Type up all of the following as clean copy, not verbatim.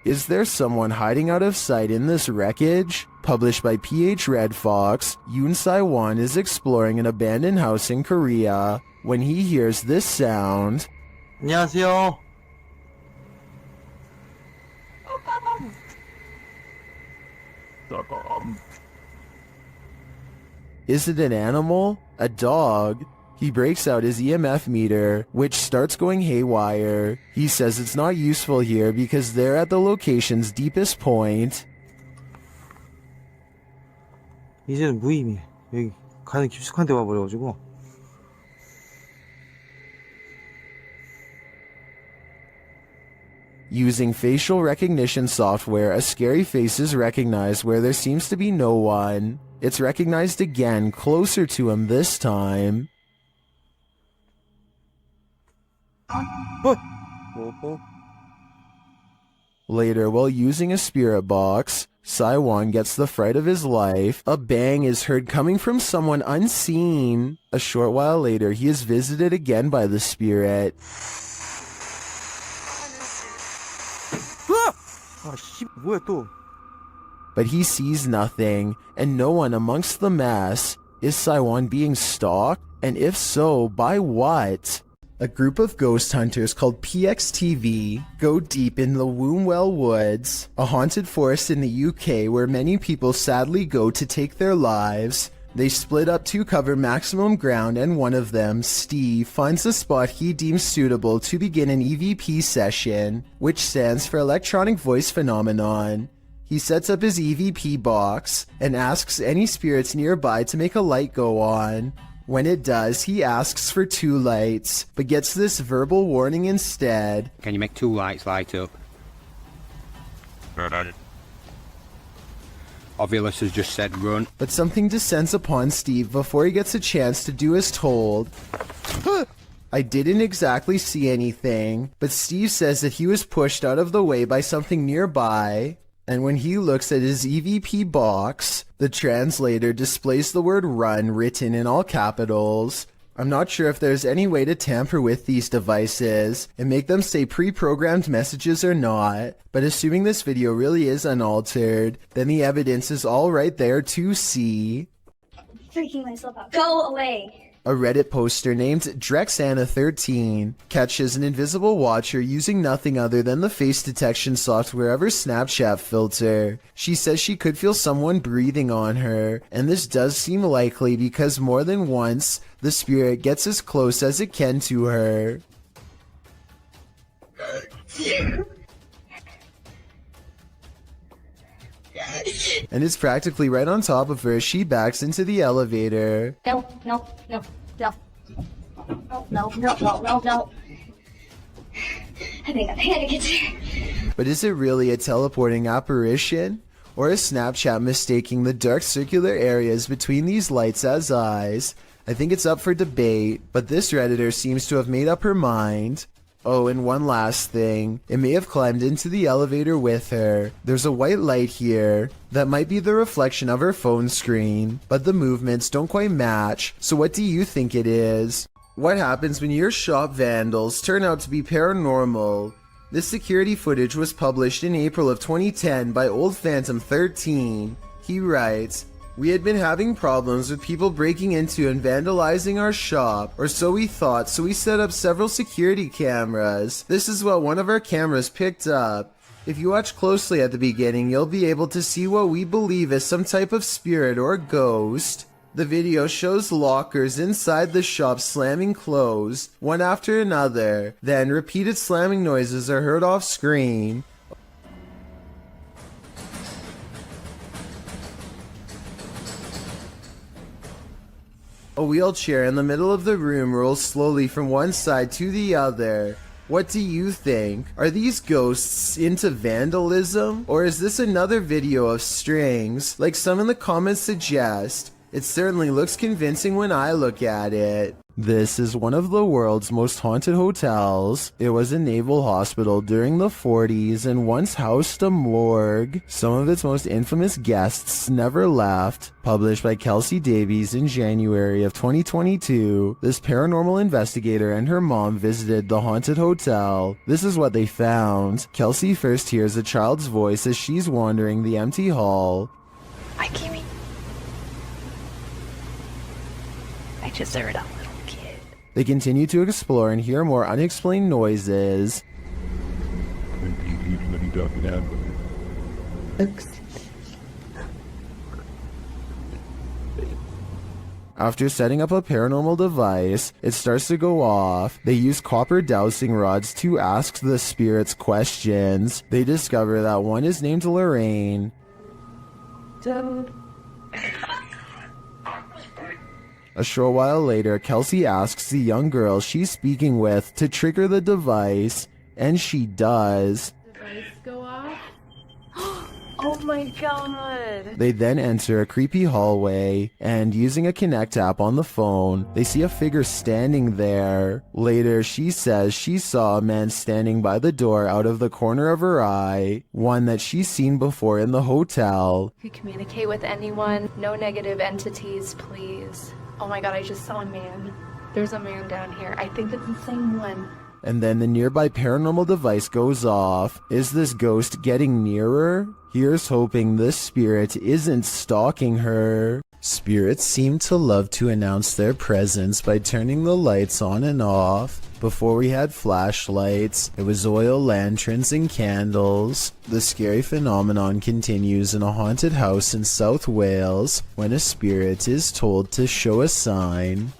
Is there someone hiding out of sight in this wreckage? Published by PH Red Fox, Yoon Sai-won is exploring an abandoned house in Korea when he hears this sound. 안녕하세요. Is it an animal? A dog? He breaks out his EMF meter, which starts going haywire. He says it's not useful here because they're at the location's deepest point. 이제는 무의미해. 여기 가장 깊숙한 데 와버려가지고. Using facial recognition software, a scary face is recognized where there seems to be no one. It's recognized again, closer to him this time. Later, while using a spirit box, Sai-won gets the fright of his life. A bang is heard coming from someone unseen. A short while later, he is visited again by the spirit. 뭐야 또? But he sees nothing, and no one amongst the mess. Is Sai-won being stalked? And if so, by what? A group of ghost hunters called PXTV go deep in the Woomwell woods, a haunted forest in the UK where many people sadly go to take their lives. They split up to cover maximum ground, and one of them, Steve, finds a spot he deems suitable to begin an EVP session, which stands for Electronic Voice Phenomenon. He sets up his EVP box and asks any spirits nearby to make a light go on. When it does, he asks for 2 lights, but gets this verbal warning instead. Can you make 2 lights light up? Ovulus has just said run. But something descends upon Steve before he gets a chance to do as told. I didn't exactly see anything, but Steve says that he was pushed out of the way by something nearby. And when he looks at his EVP box, the translator displays the word run written in all capitals. I'm not sure if there's any way to tamper with these devices and make them say pre-programmed messages or not, but assuming this video really is unaltered, then the evidence is all right there to see. I'm freaking myself out. Go away! A Reddit poster named Drexana13 catches an invisible watcher using nothing other than the face detection software of her Snapchat filter. She says she could feel someone breathing on her, and this does seem likely because more than once, the spirit gets as close as it can to her. And it's practically right on top of her as she backs into the elevator. No. I think I'm panicking. But is it really a teleporting apparition? Or is Snapchat mistaking the dark circular areas between these lights as eyes? I think it's up for debate, but this Redditor seems to have made up her mind. Oh, and one last thing. It may have climbed into the elevator with her. There's a white light here. That might be the reflection of her phone screen, but the movements don't quite match. So what do you think it is? What happens when your shop vandals turn out to be paranormal? This security footage was published in April of 2010 by Old Phantom 13. He writes, "We had been having problems with people breaking into and vandalizing our shop, or so we thought, so we set up several security cameras. This is what one of our cameras picked up. If you watch closely at the beginning, you'll be able to see what we believe is some type of spirit or ghost. The video shows lockers inside the shop slamming closed, one after another. Then repeated slamming noises are heard off screen. A wheelchair in the middle of the room rolls slowly from one side to the other. What do you think? Are these ghosts into vandalism? Or is this another video of strings, like some in the comments suggest? It certainly looks convincing when I look at it. This is one of the world's most haunted hotels. It was a naval hospital during the 40s and once housed a morgue. Some of its most infamous guests never left. Published by Kelsey Davies in January of 2022, this paranormal investigator and her mom visited the haunted hotel. This is what they found. Kelsey first hears a child's voice as she's wandering the empty hall. Hi, Kimmy. I just heard a little kid. They continue to explore and hear more unexplained noises. After setting up a paranormal device, it starts to go off. They use copper dowsing rods to ask the spirits questions. They discover that one is named Lorraine. Dude. A short while later, Kelsey asks the young girl she's speaking with to trigger the device, and she does. Device go off. Oh my god. They then enter a creepy hallway, and using a Connect app on the phone, they see a figure standing there. Later, she says she saw a man standing by the door out of the corner of her eye, one that she's seen before in the hotel. If you communicate with anyone, no negative entities, please. Oh my god, I just saw a man. There's a man down here. I think it's the same one. And then the nearby paranormal device goes off. Is this ghost getting nearer? Here's hoping this spirit isn't stalking her. Spirits seem to love to announce their presence by turning the lights on and off. Before we had flashlights, it was oil lanterns and candles. The scary phenomenon continues in a haunted house in South Wales when a spirit is told to show a sign.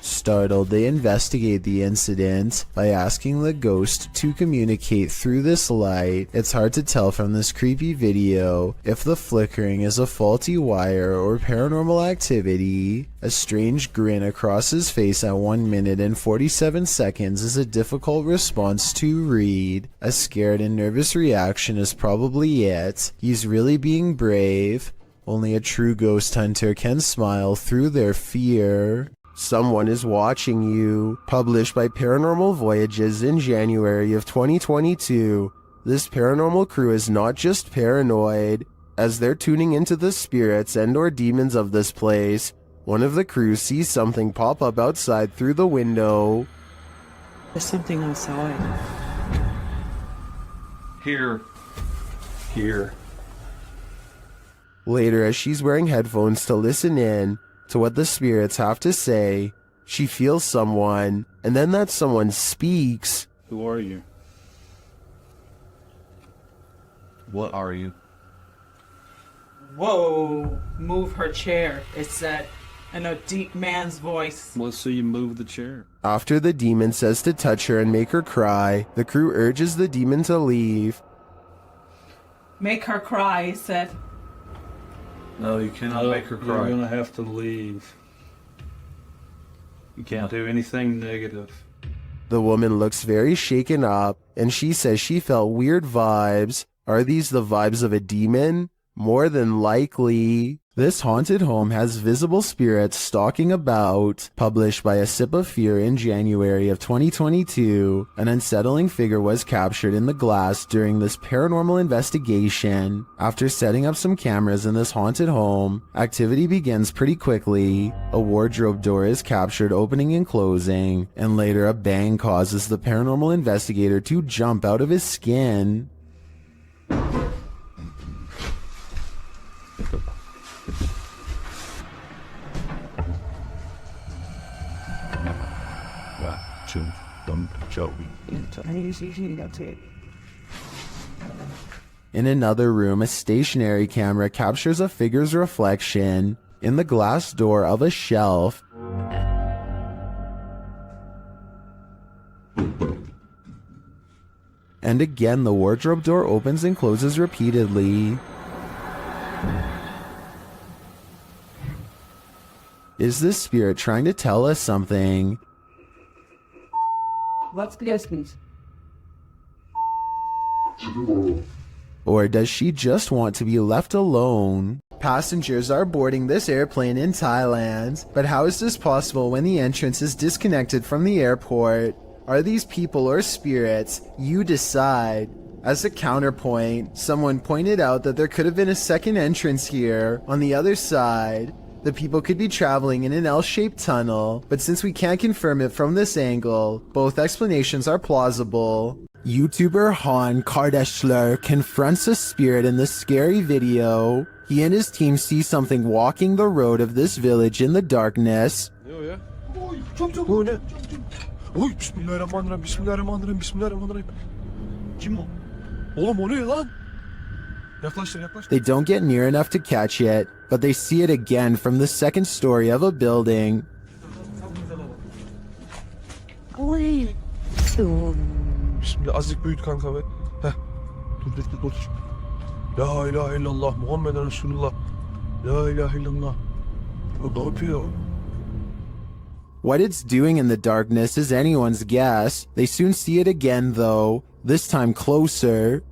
Startled, they investigate the incident by asking the ghost to communicate through this light. It's hard to tell from this creepy video if the flickering is a faulty wire or paranormal activity. A strange grin across his face at 1 minute and 47 seconds is a difficult response to read. A scared and nervous reaction is probably it. He's really being brave. Only a true ghost hunter can smile through their fear. Someone is watching you. Published by Paranormal Voyages in January of 2022. This paranormal crew is not just paranoid. As they're tuning into the spirits and or demons of this place, one of the crew sees something pop up outside through the window. There's something outside. Here. Later, as she's wearing headphones to listen in to what the spirits have to say, she feels someone, and then that someone speaks. Who are you? What are you? Whoa! Move her chair, it said, in a deep man's voice. Let's see you move the chair. After the demon says to touch her and make her cry, the crew urges the demon to leave. Make her cry, it said. No, you cannot make her cry. You're gonna have to leave. You can't do anything negative. The woman looks very shaken up, and she says she felt weird vibes. Are these the vibes of a demon? More than likely. This haunted home has visible spirits stalking about. Published by A Sip of Fear in January of 2022, an unsettling figure was captured in the glass during this paranormal investigation. After setting up some cameras in this haunted home, activity begins pretty quickly. A wardrobe door is captured opening and closing, and later a bang causes the paranormal investigator to jump out of his skin. In another room, a stationary camera captures a figure's reflection in the glass door of a shelf. And again, the wardrobe door opens and closes repeatedly. Is this spirit trying to tell us something? Let's guess, please. Or does she just want to be left alone? Passengers are boarding this airplane in Thailand, but how is this possible when the entrance is disconnected from the airport? Are these people or spirits? You decide. As a counterpoint, someone pointed out that there could have been a second entrance here on the other side. The people could be traveling in an L-shaped tunnel, but since we can't confirm it from this angle, both explanations are plausible. YouTuber Han Kardashler confronts a spirit in this scary video. He and his team see something walking the road of this village in the darkness. Oy bismillahirrahmanirrahim bismillahirrahmanirrahim bismillahirrahmanirrahim. Kim o? Oğlum o ne lan? Yaklaştır yaklaştır. They don't get near enough to catch it, but they see it again from the second story of a building. Oy. Bismillah azıcık büyüt kanka be. Heh. Dur. La ilahe illallah Muhammeden Resulullah. La ilahe illallah. O ne yapıyor? What it's doing in the darkness is anyone's guess. They soon see it again though, this time closer.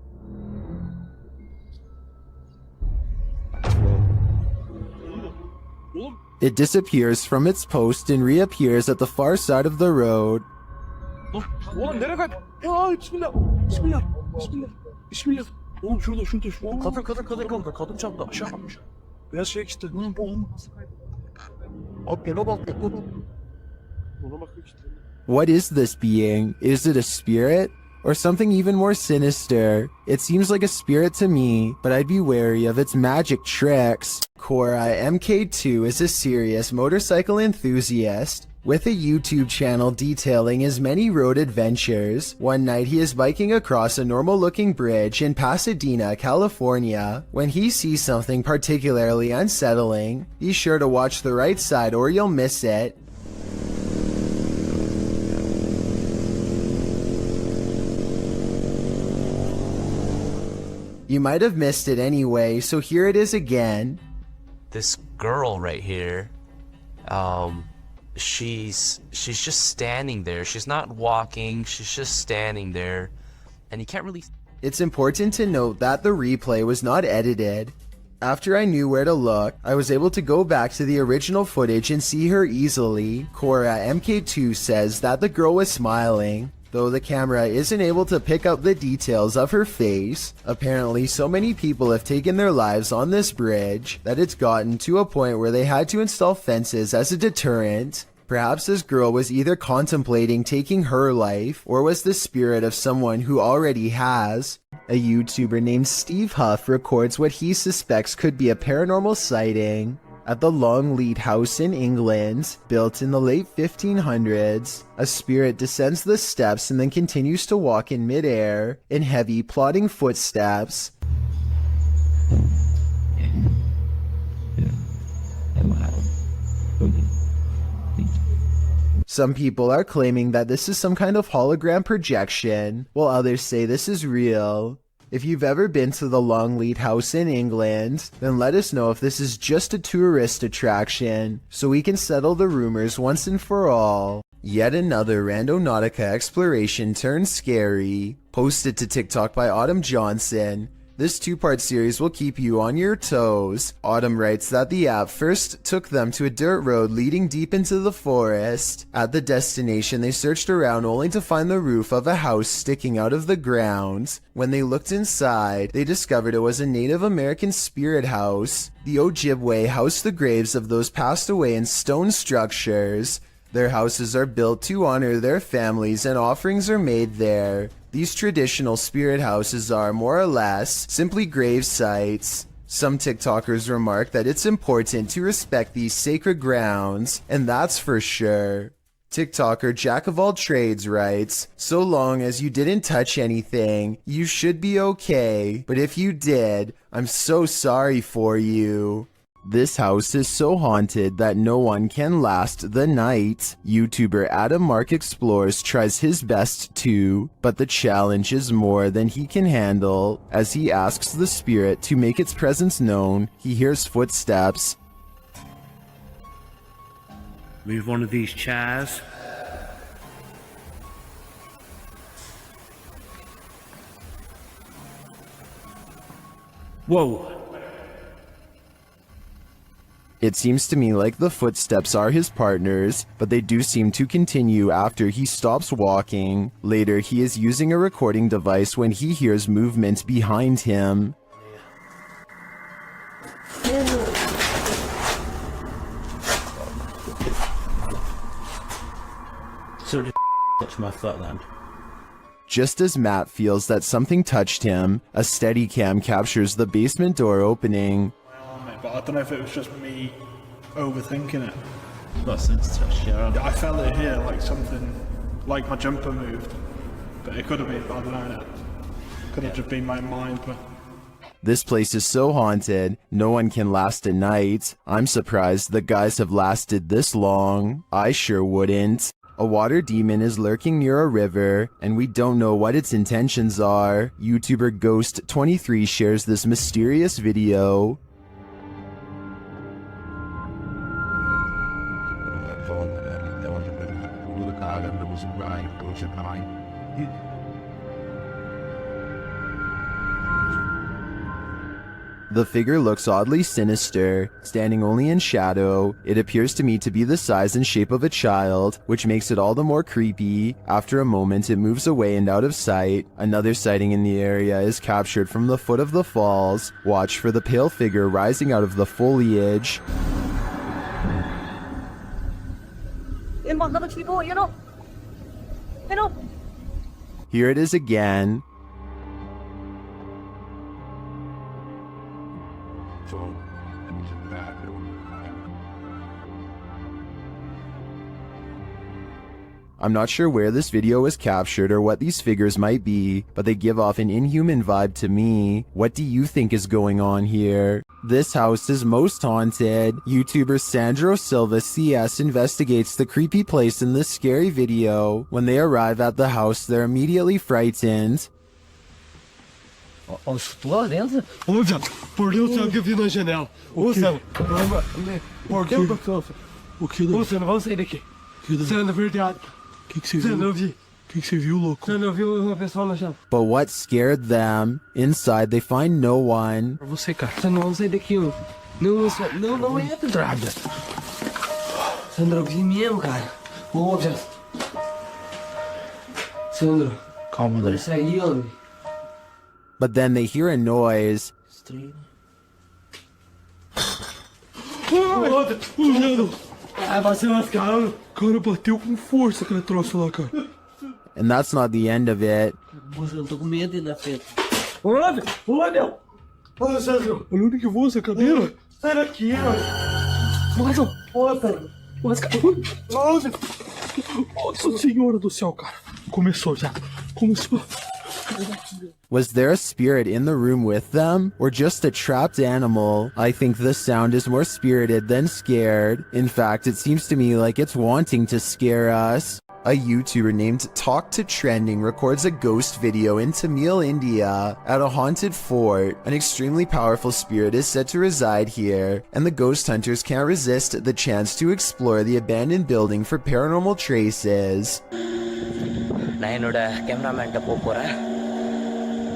It disappears from its post and reappears at the far side of the road. Oğlum nereye kayıp? Ya bismillah. Bismillah. Bismillah. Bismillah. Oğlum şurada. Kadın çarptı aşağı atmış. Beyaz şey işte. Abi ne bak. Ona bak işte. What is this being? Is it a spirit? Or something even more sinister? It seems like a spirit to me, but I'd be wary of its magic tricks. Cora MK2 is a serious motorcycle enthusiast with a YouTube channel detailing his many road adventures. One night he is biking across a normal-looking bridge in Pasadena, California, when he sees something particularly unsettling. Be sure to watch the right side or you'll miss it. You might have missed it anyway, so here it is again. This girl right here, she's just standing there. She's not walking, she's just standing there, and you can't really... It's important to note that the replay was not edited. After I knew where to look, I was able to go back to the original footage and see her easily. Cora MK2 says that the girl was smiling, though the camera isn't able to pick up the details of her face. Apparently, so many people have taken their lives on this bridge that it's gotten to a point where they had to install fences as a deterrent. Perhaps this girl was either contemplating taking her life, or was the spirit of someone who already has. A YouTuber named Steve Huff records what he suspects could be a paranormal sighting. At the Longleat House in England, built in the late 1500s, a spirit descends the steps and then continues to walk in midair in heavy, plodding footsteps. Some people are claiming that this is some kind of hologram projection, while others say this is real. If you've ever been to the Longleat House in England, then let us know if this is just a tourist attraction, so we can settle the rumors once and for all. Yet another Randonautica exploration turned scary, posted to TikTok by Autumn Johnson. This two-part series will keep you on your toes. Autumn writes that the app first took them to a dirt road leading deep into the forest. At the destination, they searched around only to find the roof of a house sticking out of the ground. When they looked inside, they discovered it was a Native American spirit house. The Ojibwe housed the graves of those passed away in stone structures. Their houses are built to honor their families and offerings are made there. These traditional spirit houses are, more or less, simply grave sites. Some TikTokers remark that it's important to respect these sacred grounds, and that's for sure. TikToker Jack of All Trades writes, "So long as you didn't touch anything, you should be okay, but if you did, I'm so sorry for you." This house is so haunted that no one can last the night. YouTuber Adam Mark Explores tries his best too, but the challenge is more than he can handle. As he asks the spirit to make its presence known, he hears footsteps. Move one of these chairs. Whoa. It seems to me like the footsteps are his partner's, but they do seem to continue after he stops walking. Later, he is using a recording device when he hears movement behind him. So did touch my flatland. Just as Matt feels that something touched him, a Steadicam captures the basement door opening. But I don't know if it was just me overthinking it. Got a sense touch, yeah. I felt it here, like something, like my jumper moved. But it could have been, I don't know. Could have just been my mind, but... This place is so haunted, no one can last a night. I'm surprised the guys have lasted this long. I sure wouldn't. A water demon is lurking near a river, and we don't know what its intentions are. YouTuber Ghost23 shares this mysterious video. The figure looks oddly sinister, standing only in shadow. It appears to me to be the size and shape of a child, which makes it all the more creepy. After a moment, it moves away and out of sight. Another sighting in the area is captured from the foot of the falls. Watch for the pale figure rising out of the foliage. Here it is again. I'm not sure where this video was captured or what these figures might be, but they give off an inhuman vibe to me. What do you think is going on here? This house is most haunted. YouTuber Sandro Silva CS investigates the creepy place in this scary video. When they arrive at the house, they're immediately frightened. Lá dentro? Ouça, por Deus, sabe que eu vi na janela. Ouça, por Deus, o que? Ouça, não vamos sair daqui. Isso é na verdade. O que você viu? Você não viu? O que você viu, louco? Você não viu uma pessoa na janela? But what scared them? Inside, they find no one. Pra você, cara. Você não vamos sair daqui, ó. Não é pedrada. Sandra, eu vi mesmo, cara. Ouça. Sandra. Calma, Dani. Isso aí, ó. But then they hear a noise. Estranho. Vai ser mais caro. Cara, bateu com força aquele troço lá, cara. And that's not the end of it. Moça, eu tô com medo de ir na frente. Olha, olha! Olha, Sandro! Olha onde que voa essa cadeira! Sai daqui, ó! Mais uma porta! Nossa senhora do céu, cara! Começou já! Começou! Was there a spirit in the room with them, or just a trapped animal? I think the sound is more spirited than scared. In fact, it seems to me like it's wanting to scare us. A YouTuber named Talk to Trending records a ghost video in Tamil, India, at a haunted fort. An extremely powerful spirit is said to reside here, and the ghost hunters can't resist the chance to explore the abandoned building for paranormal traces. நான் என்னோட கேமராமேன்ட்ட போறேன்.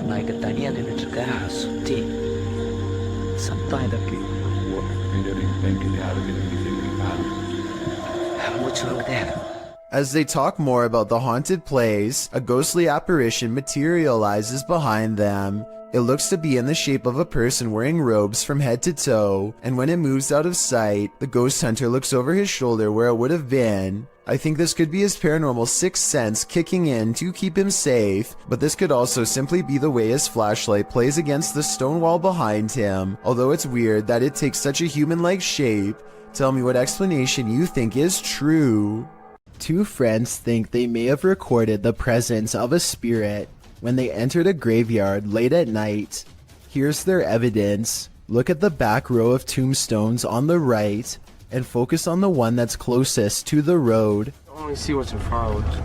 நான் இங்க தனியா நின்னுட்டு இருக்கேன். சுத்தி சத்தம் இதற்கு மூச்சு வாங்குதே. As they talk more about the haunted place, a ghostly apparition materializes behind them. It looks to be in the shape of a person wearing robes from head to toe, and when it moves out of sight, the ghost hunter looks over his shoulder where it would have been. I think this could be his paranormal sixth sense kicking in to keep him safe, but this could also simply be the way his flashlight plays against the stone wall behind him, although it's weird that it takes such a human-like shape. Tell me what explanation you think is true. Two friends think they may have recorded the presence of a spirit when they entered a graveyard late at night. Here's their evidence. Look at the back row of tombstones on the right and focus on the one that's closest to the road. I want to see what's in front of us.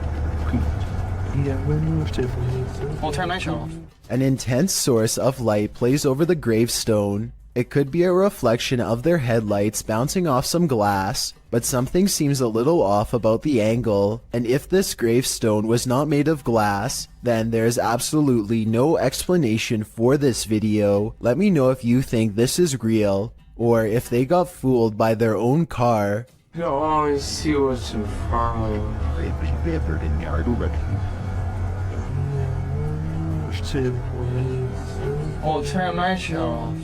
We'll turn my show off. An intense source of light plays over the gravestone. It could be a reflection of their headlights bouncing off some glass, but something seems a little off about the angle, and if this gravestone was not made of glass, then there is absolutely no explanation for this video. Let me know if you think this is real, or if they got fooled by their own car. You always see what's in front of you. Oh, turn my show off.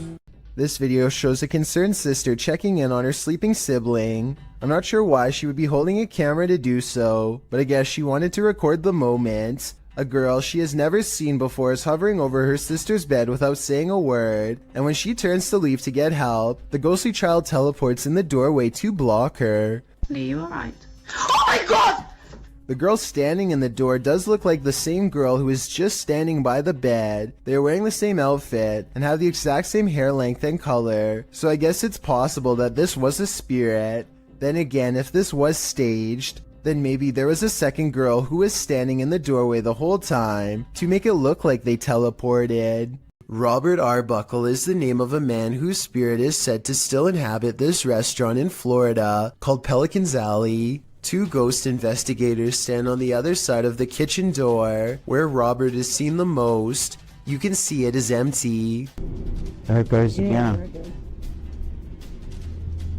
This video shows a concerned sister checking in on her sleeping sibling. I'm not sure why she would be holding a camera to do so, but I guess she wanted to record the moment. A girl she has never seen before is hovering over her sister's bed without saying a word, and when she turns to leave to get help, the ghostly child teleports in the doorway to block her. Are you alright? Oh my god! The girl standing in the door does look like the same girl who is just standing by the bed. They are wearing the same outfit and have the exact same hair length and color, so I guess it's possible that this was a spirit. Then again, if this was staged, then maybe there was a second girl who was standing in the doorway the whole time to make it look like they teleported. Robert Arbuckle is the name of a man whose spirit is said to still inhabit this restaurant in Florida called Pelicans Alley. Two ghost investigators stand on the other side of the kitchen door, where Robert is seen the most. You can see it is empty. There it goes again.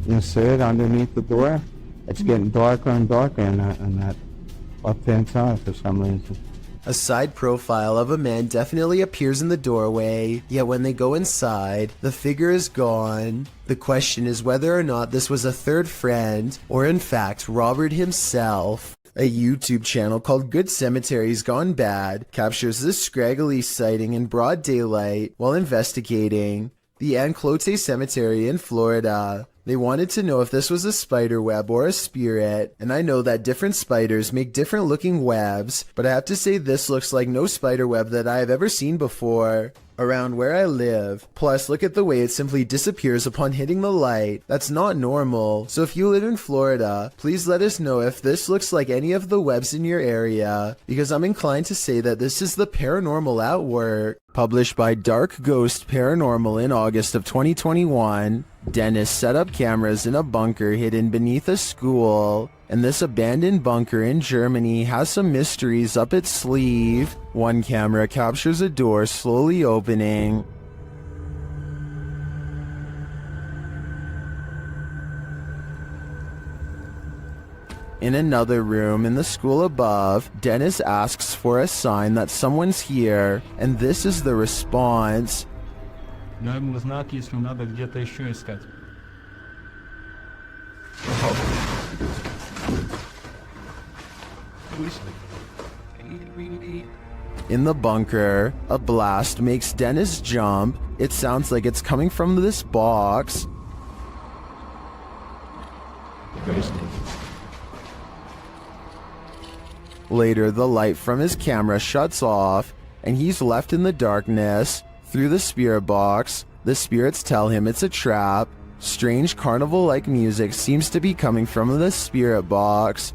You see it underneath the door? It's getting darker and darker in that left-hand side for some reason. A side profile of a man definitely appears in the doorway, yet when they go inside, the figure is gone. The question is whether or not this was a third friend, or in fact Robert himself. A YouTube channel called Good Cemeteries Gone Bad captures this scraggly sighting in broad daylight while investigating the Anclote Cemetery in Florida. They wanted to know if this was a spider web or a spirit, and I know that different spiders make different looking webs, but I have to say this looks like no spider web that I have ever seen before around where I live. Plus, look at the way it simply disappears upon hitting the light. That's not normal. So if you live in Florida, please let us know if this looks like any of the webs in your area, because I'm inclined to say that this is the paranormal at work. Published by Dark Ghost Paranormal in August of 2021, Dennis set up cameras in a bunker hidden beneath a school, and this abandoned bunker in Germany has some mysteries up its sleeve. One camera captures a door slowly opening. In another room in the school above, Dennis asks for a sign that someone's here, and this is the response. Знаки, если надо где-то еще искать. In the bunker, a blast makes Dennis jump. It sounds like it's coming from this box. Later, the light from his camera shuts off, and he's left in the darkness. Through the spirit box, the spirits tell him it's a trap. Strange carnival-like music seems to be coming from the spirit box.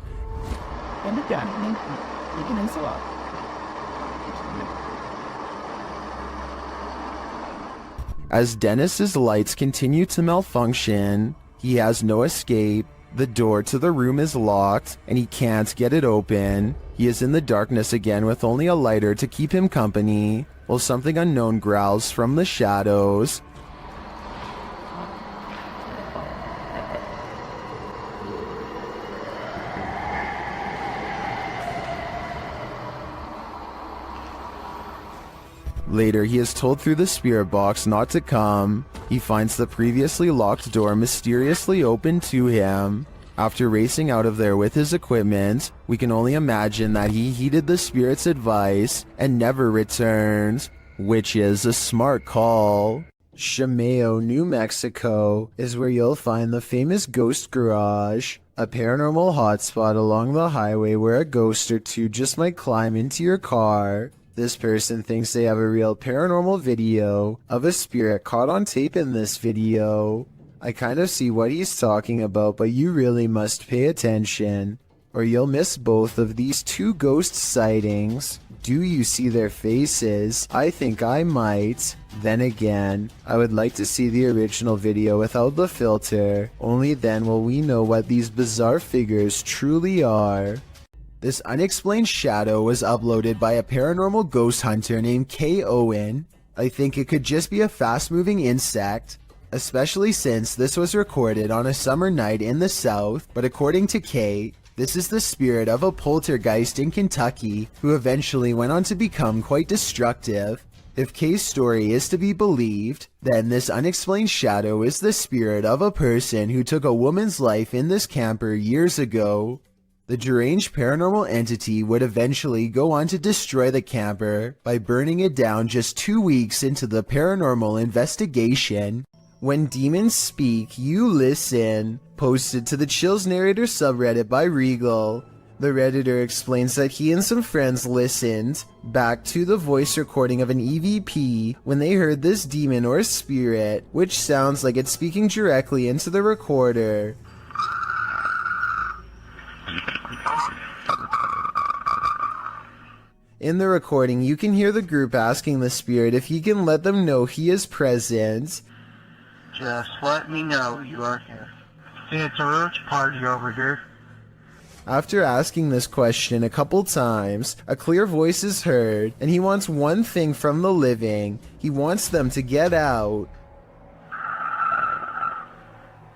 As Dennis's lights continue to malfunction, he has no escape. The door to the room is locked, and he can't get it open. He is in the darkness again with only a lighter to keep him company, while something unknown growls from the shadows. Later, he is told through the spirit box not to come. He finds the previously locked door mysteriously open to him. After racing out of there with his equipment, we can only imagine that he heeded the spirit's advice and never returned, which is a smart call. Chameo, New Mexico is where you'll find the famous Ghost Garage, a paranormal hotspot along the highway where a ghost or two just might climb into your car. This person thinks they have a real paranormal video of a spirit caught on tape in this video. I kind of see what he's talking about, but you really must pay attention, or you'll miss both of these two ghost sightings. Do you see their faces? I think I might. Then again, I would like to see the original video without the filter. Only then will we know what these bizarre figures truly are. This unexplained shadow was uploaded by a paranormal ghost hunter named K. Owen. I think it could just be a fast-moving insect, especially since this was recorded on a summer night in the south, but according to K, this is the spirit of a poltergeist in Kentucky who eventually went on to become quite destructive. If K's story is to be believed, then this unexplained shadow is the spirit of a person who took a woman's life in this camper years ago. The deranged paranormal entity would eventually go on to destroy the camper by burning it down just 2 weeks into the paranormal investigation. When demons speak, you listen. Posted to the Chills Narrator subreddit by Regal. The Redditor explains that he and some friends listened back to the voice recording of an EVP when they heard this demon or spirit, which sounds like it's speaking directly into the recorder. In the recording, you can hear the group asking the spirit if he can let them know he is present. Just let me know you are here. See, it's a roach party over here. After asking this question a couple times, a clear voice is heard, and he wants one thing from the living. He wants them to get out.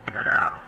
Get out.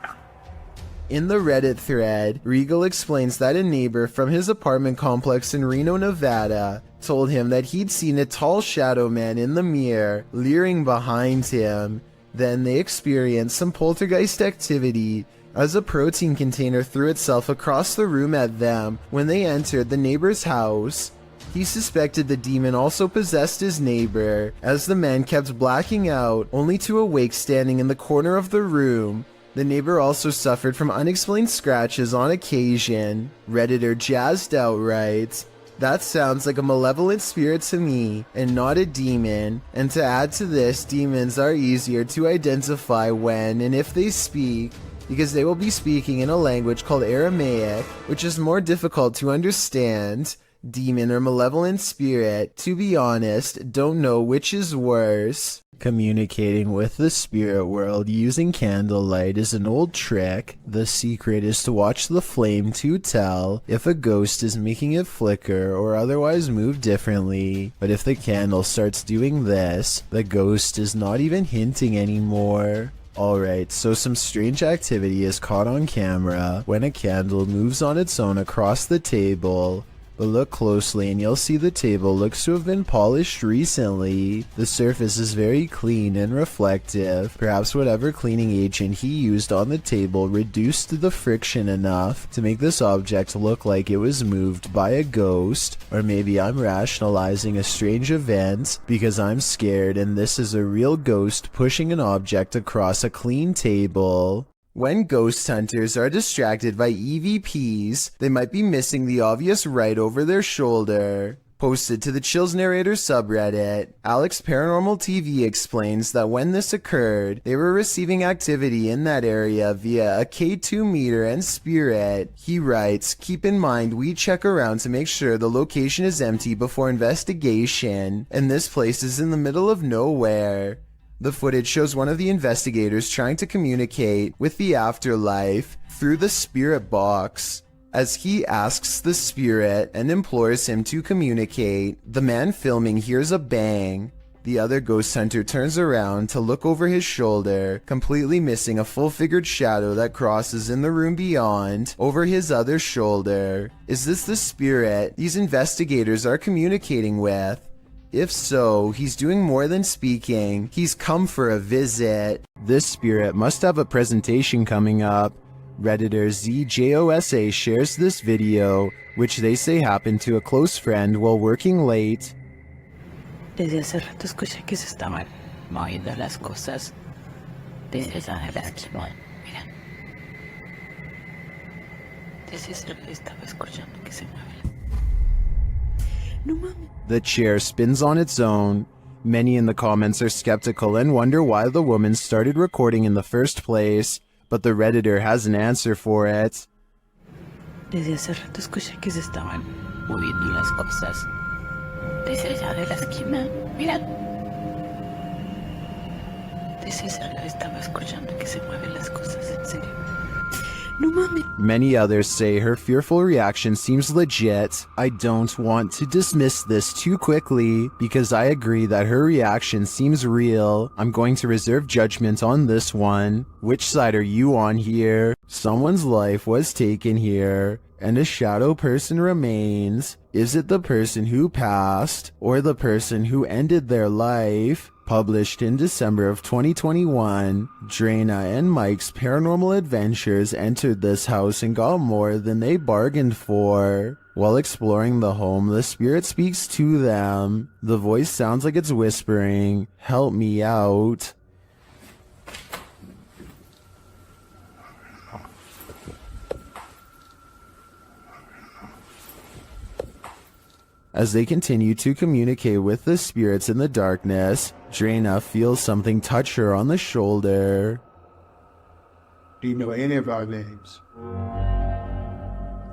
In the Reddit thread, Regal explains that a neighbor from his apartment complex in Reno, Nevada, told him that he'd seen a tall shadow man in the mirror, leering behind him. Then they experienced some poltergeist activity as a protein container threw itself across the room at them when they entered the neighbor's house. He suspected the demon also possessed his neighbor, as the man kept blacking out, only to awake standing in the corner of the room. The neighbor also suffered from unexplained scratches on occasion. Redditor Jazzed Out writes, "That sounds like a malevolent spirit to me, and not a demon. And to add to this, demons are easier to identify when and if they speak, because they will be speaking in a language called Aramaic, which is more difficult to understand. Demon or malevolent spirit, to be honest, don't know which is worse." Communicating with the spirit world using candlelight is an old trick. The secret is to watch the flame to tell if a ghost is making it flicker or otherwise move differently. But if the candle starts doing this, the ghost is not even hinting anymore. Alright, so some strange activity is caught on camera when a candle moves on its own across the table. But look closely and you'll see the table looks to have been polished recently. The surface is very clean and reflective. Perhaps whatever cleaning agent he used on the table reduced the friction enough to make this object look like it was moved by a ghost. Or maybe I'm rationalizing a strange event because I'm scared and this is a real ghost pushing an object across a clean table. When ghost hunters are distracted by EVPs, they might be missing the obvious right over their shoulder. Posted to the Chills Narrator subreddit, Alex Paranormal TV explains that when this occurred, they were receiving activity in that area via a K2 meter and spirit. He writes, "Keep in mind we check around to make sure the location is empty before investigation, and this place is in the middle of nowhere." The footage shows one of the investigators trying to communicate with the afterlife through the spirit box. As he asks the spirit and implores him to communicate, the man filming hears a bang. The other ghost hunter turns around to look over his shoulder, completely missing a full-figured shadow that crosses in the room beyond, over his other shoulder. Is this the spirit these investigators are communicating with? If so, he's doing more than speaking. He's come for a visit. This spirit must have a presentation coming up. Redditor ZJOSA shares this video, which they say happened to a close friend while working late. Desde hace rato escuché que se estaban moviendo las cosas. Desde esa edad, mira. Desde esa estaba escuchando que se mueve. No mames. The chair spins on its own. Many in the comments are skeptical and wonder why the woman started recording in the first place, but the Redditor has an answer for it. Desde hace rato escuché que se estaban moviendo las cosas. Desde de la esquina, mira. Desde esa estaba escuchando que se mueven las cosas, en serio. No mames. Many others say her fearful reaction seems legit. I don't want to dismiss this too quickly because I agree that her reaction seems real. I'm going to reserve judgment on this one. Which side are you on here? Someone's life was taken here, and a shadow person remains. Is it the person who passed or the person who ended their life? Published in December of 2021, Drana and Mike's paranormal adventures entered this house and got more than they bargained for. While exploring the home, the spirit speaks to them. The voice sounds like it's whispering, "Help me out." As they continue to communicate with the spirits in the darkness, Drana feels something touch her on the shoulder. Do you know any of our names?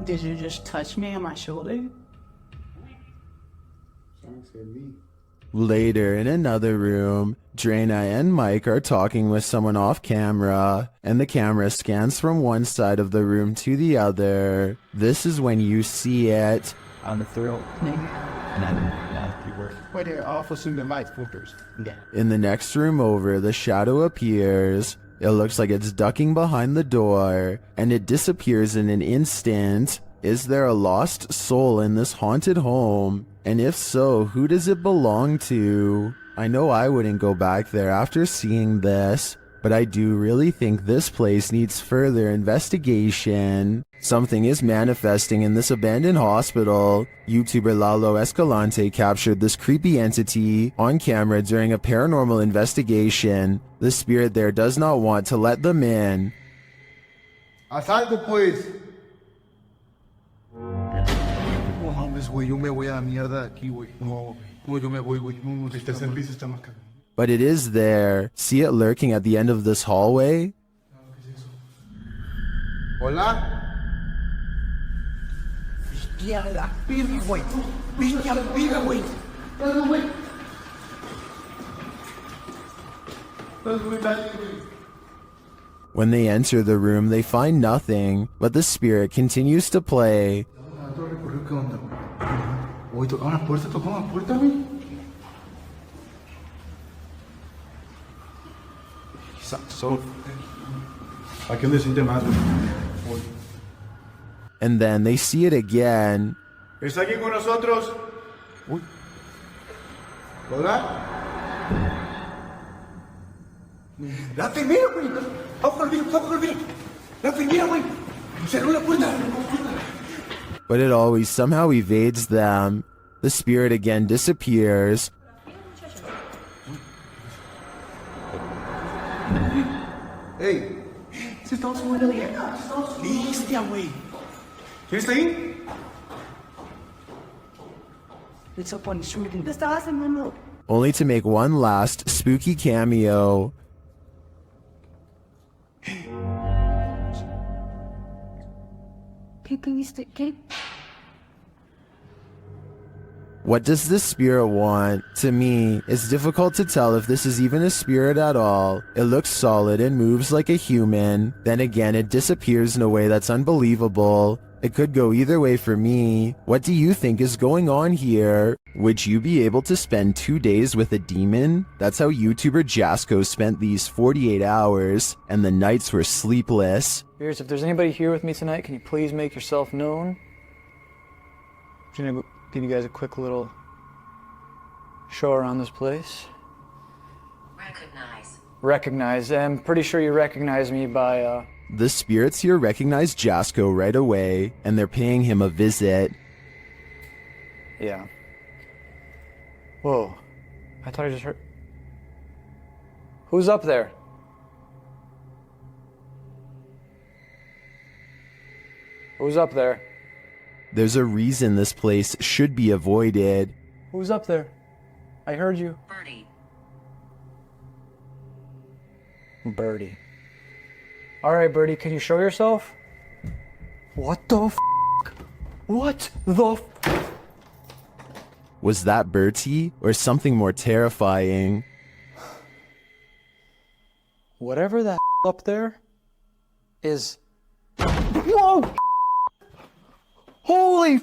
Did you just touch me on my shoulder? Later, in another room, Drana and Mike are talking with someone off camera, and the camera scans from one side of the room to the other. This is when you see it. On the thrill. Wait there, awful soon the light filters. Yeah. In the next room over, the shadow appears. It looks like it's ducking behind the door, and it disappears in an instant. Is there a lost soul in this haunted home? And if so, who does it belong to? I know I wouldn't go back there after seeing this, but I do really think this place needs further investigation. Something is manifesting in this abandoned hospital. YouTuber Lalo Escalante captured this creepy entity on camera during a paranormal investigation. The spirit there does not want to let them in. Asalto, pues. No mames, güey, yo me voy a la mierda aquí, güey. No, yo me voy, güey. No, este servicio está más caro. But it is there. See it lurking at the end of this hallway? Hola? When they enter the room, they find nothing, but the spirit continues to play. And then they see it again. ¿Está aquí con nosotros? Uy. ¿Hola? La primera, güey. Ojo, olvida. La primera, güey. Cerró la puerta. But it always somehow evades them. The spirit again disappears. Hey. Se está subiendo de acá. Bestia, güey. ¿Quién está ahí? Only to make one last spooky cameo. What does this spirit want? To me, it's difficult to tell if this is even a spirit at all. It looks solid and moves like a human. Then again, it disappears in a way that's unbelievable. It could go either way for me. What do you think is going on here? Would you be able to spend 2 days with a demon? That's how YouTuber Jasko spent these 48 hours, and the nights were sleepless. If there's anybody here with me tonight, can you please make yourself known? I'm just gonna give you guys a quick little show around this place. Recognize. I'm pretty sure you recognize me by, The spirits here recognize Jasko right away, and they're paying him a visit. Yeah. Whoa. I thought I just heard... Who's up there? Who's up there? There's a reason this place should be avoided. Who's up there? I heard you. Birdie. Alright, Birdie, can you show yourself? What the f***? What the f***? Was that Bertie or something more terrifying? Whatever that up there is... Whoa! Holy...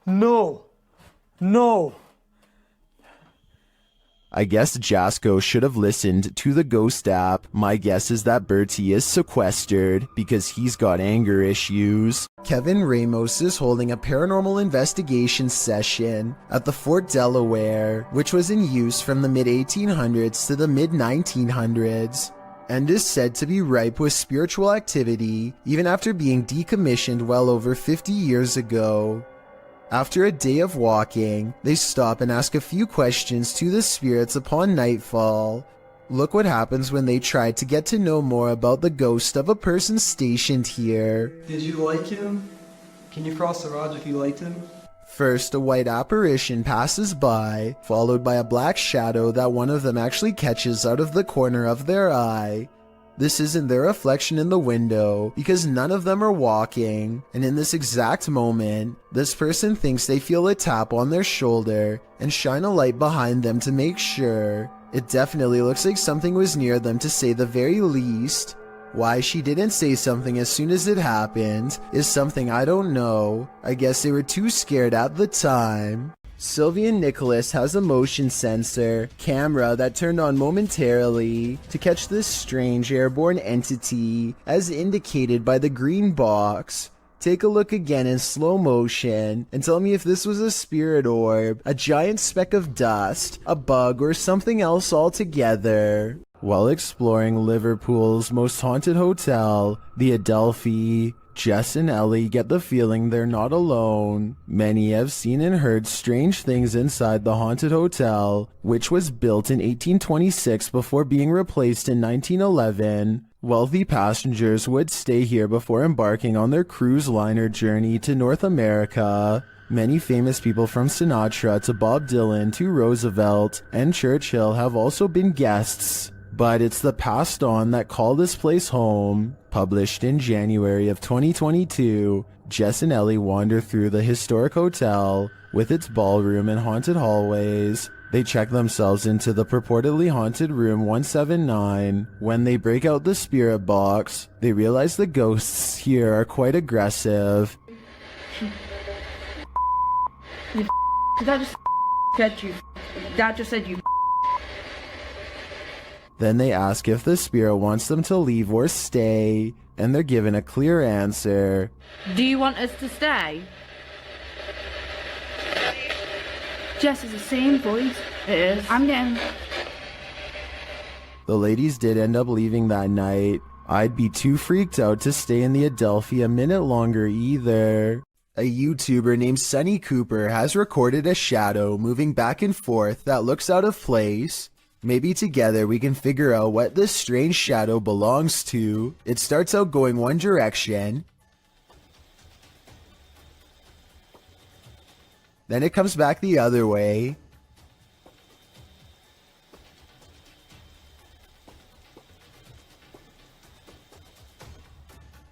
No. No. I guess Jasco should have listened to the ghost app. My guess is that Bertie is sequestered because he's got anger issues. Kevin Ramos is holding a paranormal investigation session at the Fort Delaware, which was in use from the mid-1800s to the mid-1900s, and is said to be ripe with spiritual activity even after being decommissioned well over 50 years ago. After a day of walking, they stop and ask a few questions to the spirits upon nightfall. Look what happens when they try to get to know more about the ghost of a person stationed here. Did you like him? Can you cross the rods if you liked him? First, a white apparition passes by, followed by a black shadow that one of them actually catches out of the corner of their eye. This isn't their reflection in the window because none of them are walking, and in this exact moment, this person thinks they feel a tap on their shoulder and shine a light behind them to make sure. It definitely looks like something was near them to say the very least. Why she didn't say something as soon as it happened is something I don't know. I guess they were too scared at the time. Sylvian Nicholas has a motion sensor camera that turned on momentarily to catch this strange airborne entity as indicated by the green box. Take a look again in slow motion and tell me if this was a spirit orb, a giant speck of dust, a bug, or something else altogether. While exploring Liverpool's most haunted hotel, the Adelfi, Jess and Ellie get the feeling they're not alone. Many have seen and heard strange things inside the haunted hotel, which was built in 1826 before being replaced in 1911. Wealthy passengers would stay here before embarking on their cruise liner journey to North America. Many famous people from Sinatra to Bob Dylan to Roosevelt and Churchill have also been guests. But it's the passed on that call this place home. Published in January of 2022, Jess and Ellie wander through the historic hotel with its ballroom and haunted hallways. They check themselves into the purportedly haunted room 179. When they break out the spirit box, they realize the ghosts here are quite aggressive. That just said you. That just said you. Then they ask if the spirit wants them to leave or stay, and they're given a clear answer. Do you want us to stay? Jess is the same voice. It is. I'm down. The ladies did end up leaving that night. I'd be too freaked out to stay in the Adelfi a minute longer either. A YouTuber named Sunny Cooper has recorded a shadow moving back and forth that looks out of place. Maybe together we can figure out what this strange shadow belongs to. It starts out going one direction, then it comes back the other way.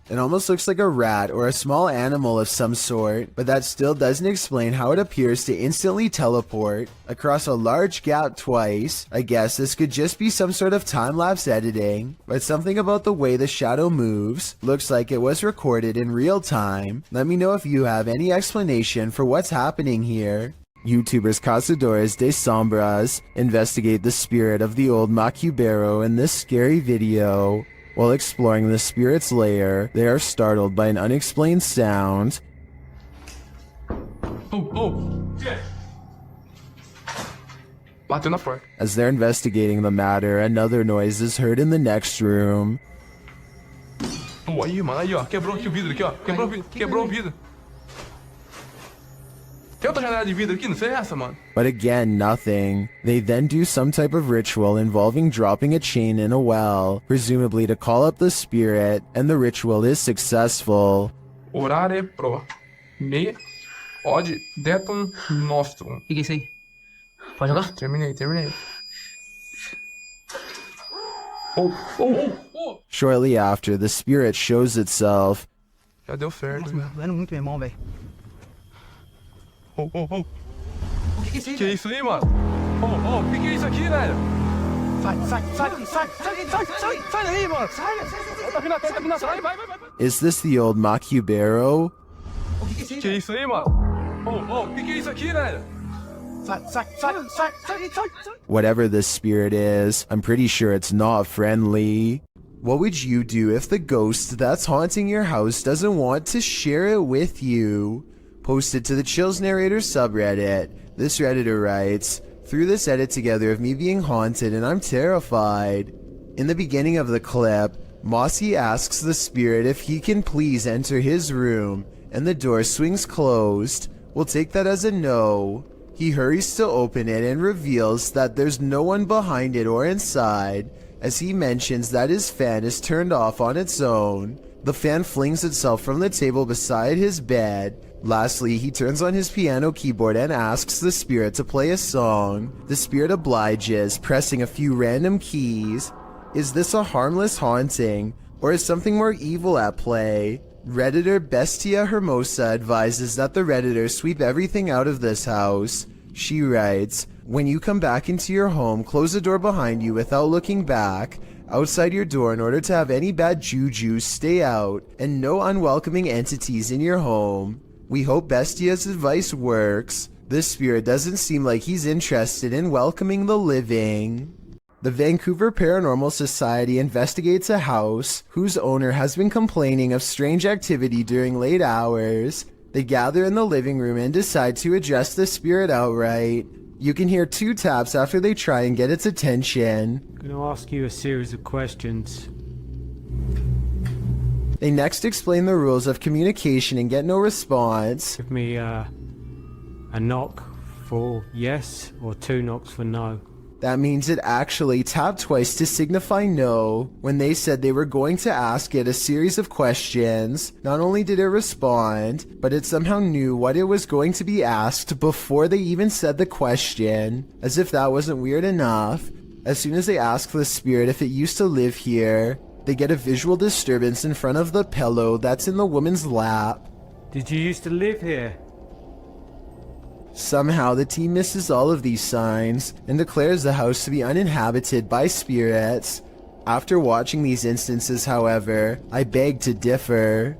It almost looks like a rat or a small animal of some sort, but that still doesn't explain how it appears to instantly teleport across a large gap twice. I guess this could just be some sort of time-lapse editing, but something about the way the shadow moves looks like it was recorded in real time. Let me know if you have any explanation for what's happening here. YouTubers Cazadores de Sombras investigate the spirit of the old Makubaro in this scary video. While exploring the spirit's lair, they are startled by an unexplained sound. As they're investigating the matter, another noise is heard in the next room. Aí, mano, aí, ó. Quebrou aqui o vidro aqui, ó. Quebrou o vidro. Tem outra janela de vidro aqui, não sei essa, mano. But again, nothing. They then do some type of ritual involving dropping a chain in a well, presumably to call up the spirit, and the ritual is successful. Orare pro me od detum nostrum. O que é isso aí? Pode jogar? Terminei. Shortly after, the spirit shows itself. Já deu certo. Nossa, velho, muito meu irmão, velho. O que é isso aí, mano? O que é isso aqui, velho? Sai daí, mano! Tá vindo atrás, vai! Is this the old Makubaro? O que é isso aí, mano? O que é isso aqui, velho? Sai! Whatever this spirit is, I'm pretty sure it's not friendly. What would you do if the ghost that's haunting your house doesn't want to share it with you? Post it to the Chills Narrator subreddit. This Redditor writes, "Threw this edit together of me being haunted and I'm terrified." In the beginning of the clip, Mossy asks the spirit if he can please enter his room, and the door swings closed. We'll take that as a no. He hurries to open it and reveals that there's no one behind it or inside, as he mentions that his fan is turned off on its own. The fan flings itself from the table beside his bed. Lastly, he turns on his piano keyboard and asks the spirit to play a song. The spirit obliges, pressing a few random keys. Is this a harmless haunting, or is something more evil at play? Redditor Bestia Hermosa advises that the Redditor sweep everything out of this house. She writes, "When you come back into your home, close the door behind you without looking back, outside your door in order to have any bad juju stay out, and no unwelcoming entities in your home." We hope Bestia's advice works. This spirit doesn't seem like he's interested in welcoming the living. The Vancouver Paranormal Society investigates a house whose owner has been complaining of strange activity during late hours. They gather in the living room and decide to address the spirit outright. You can hear 2 taps after they try and get its attention. I'm going to ask you a series of questions. They next explain the rules of communication and get no response. Give me a knock for yes or 2 knocks for no. That means it actually tapped twice to signify no. When they said they were going to ask it a series of questions, not only did it respond, but it somehow knew what it was going to be asked before they even said the question, as if that wasn't weird enough. As soon as they ask the spirit if it used to live here, they get a visual disturbance in front of the pillow that's in the woman's lap. Did you used to live here? Somehow the team misses all of these signs and declares the house to be uninhabited by spirits. After watching these instances, however, I beg to differ.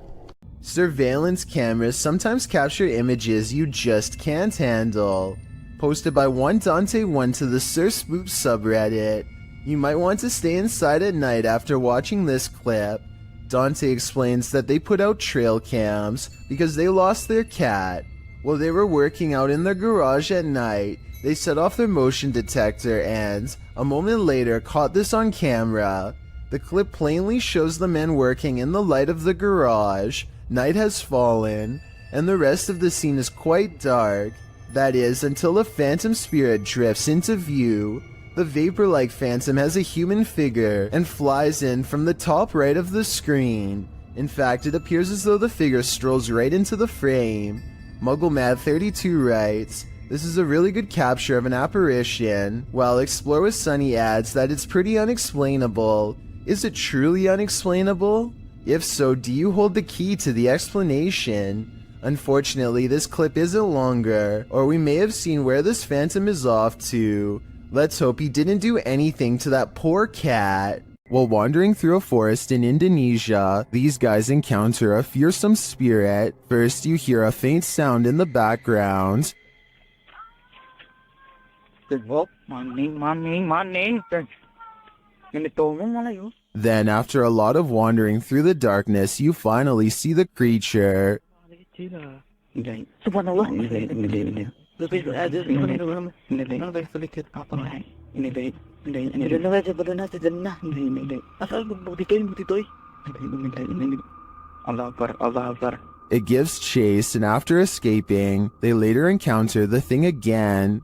Surveillance cameras sometimes capture images you just can't handle. Posted by one Dante1 to the Sir Spoop subreddit. You might want to stay inside at night after watching this clip. Dante explains that they put out trail cams because they lost their cat. While they were working out in their garage at night, they set off their motion detector and, a moment later, caught this on camera. The clip plainly shows the men working in the light of the garage. Night has fallen, and the rest of the scene is quite dark. That is, until a phantom spirit drifts into view. The vapor-like phantom has a human figure and flies in from the top right of the screen. In fact, it appears as though the figure strolls right into the frame. MuggleMad32 writes, "This is a really good capture of an apparition," while Explore with Sunny adds that it's pretty unexplainable. Is it truly unexplainable? If so, do you hold the key to the explanation? Unfortunately, this clip isn't longer, or we may have seen where this phantom is off to. Let's hope he didn't do anything to that poor cat. While wandering through a forest in Indonesia, these guys encounter a fearsome spirit. First, you hear a faint sound in the background. Then, after a lot of wandering through the darkness, you finally see the creature. It gives chase, and after escaping, they later encounter the thing again.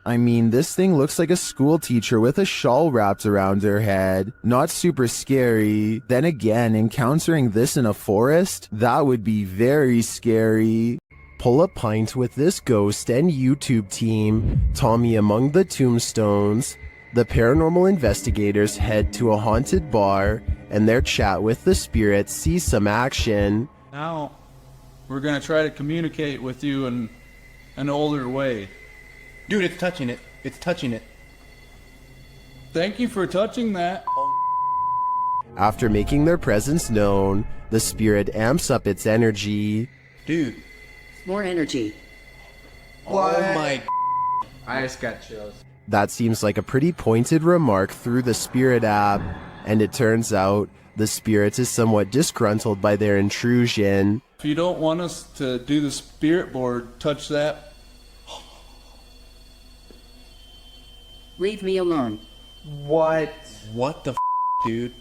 I mean, this thing looks like a school teacher with a shawl wrapped around her head. Not super scary. Then again, encountering this in a forest? That would be very scary. pull a pint with this ghost and YouTube team, Tommy among the tombstones, the paranormal investigators head to a haunted bar, and their chat with the spirits sees some action. Now, we're gonna try to communicate with you in an older way. Dude, it's touching it. It's touching it. Thank you for touching that. After making their presence known, the spirit amps up its energy. Dude. More energy. What? Oh my. I just got chills. That seems like a pretty pointed remark through the spirit app, and it turns out the spirit is somewhat disgruntled by their intrusion. If you don't want us to do the spirit board, touch that. Leave me alone. What? What the dude?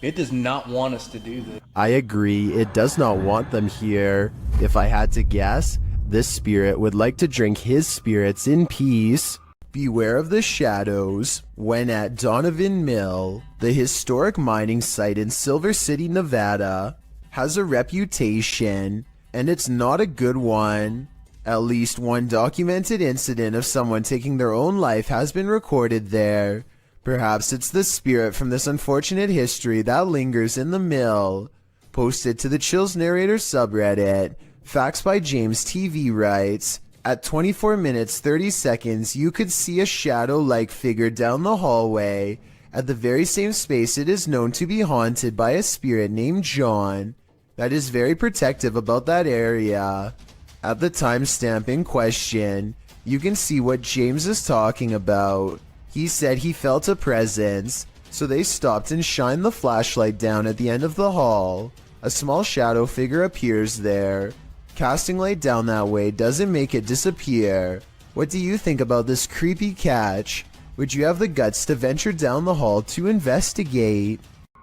It does not want us to do this. I agree, it does not want them here. If I had to guess, this spirit would like to drink his spirits in peace. Beware of the shadows. When at Donovan Mill, the historic mining site in Silver City, Nevada, has a reputation, and it's not a good one. At least one documented incident of someone taking their own life has been recorded there. Perhaps it's the spirit from this unfortunate history that lingers in the mill. Posted to the Chills Narrator subreddit, Facts by James TV writes, at 24 minutes 30 seconds you could see a shadow-like figure down the hallway at the very same space it is known to be haunted by a spirit named John that is very protective about that area. At the timestamp in question, you can see what James is talking about. He said he felt a presence, so they stopped and shined the flashlight down at the end of the hall. A small shadow figure appears there. Casting light down that way doesn't make it disappear. What do you think about this creepy catch? Would you have the guts to venture down the hall to investigate?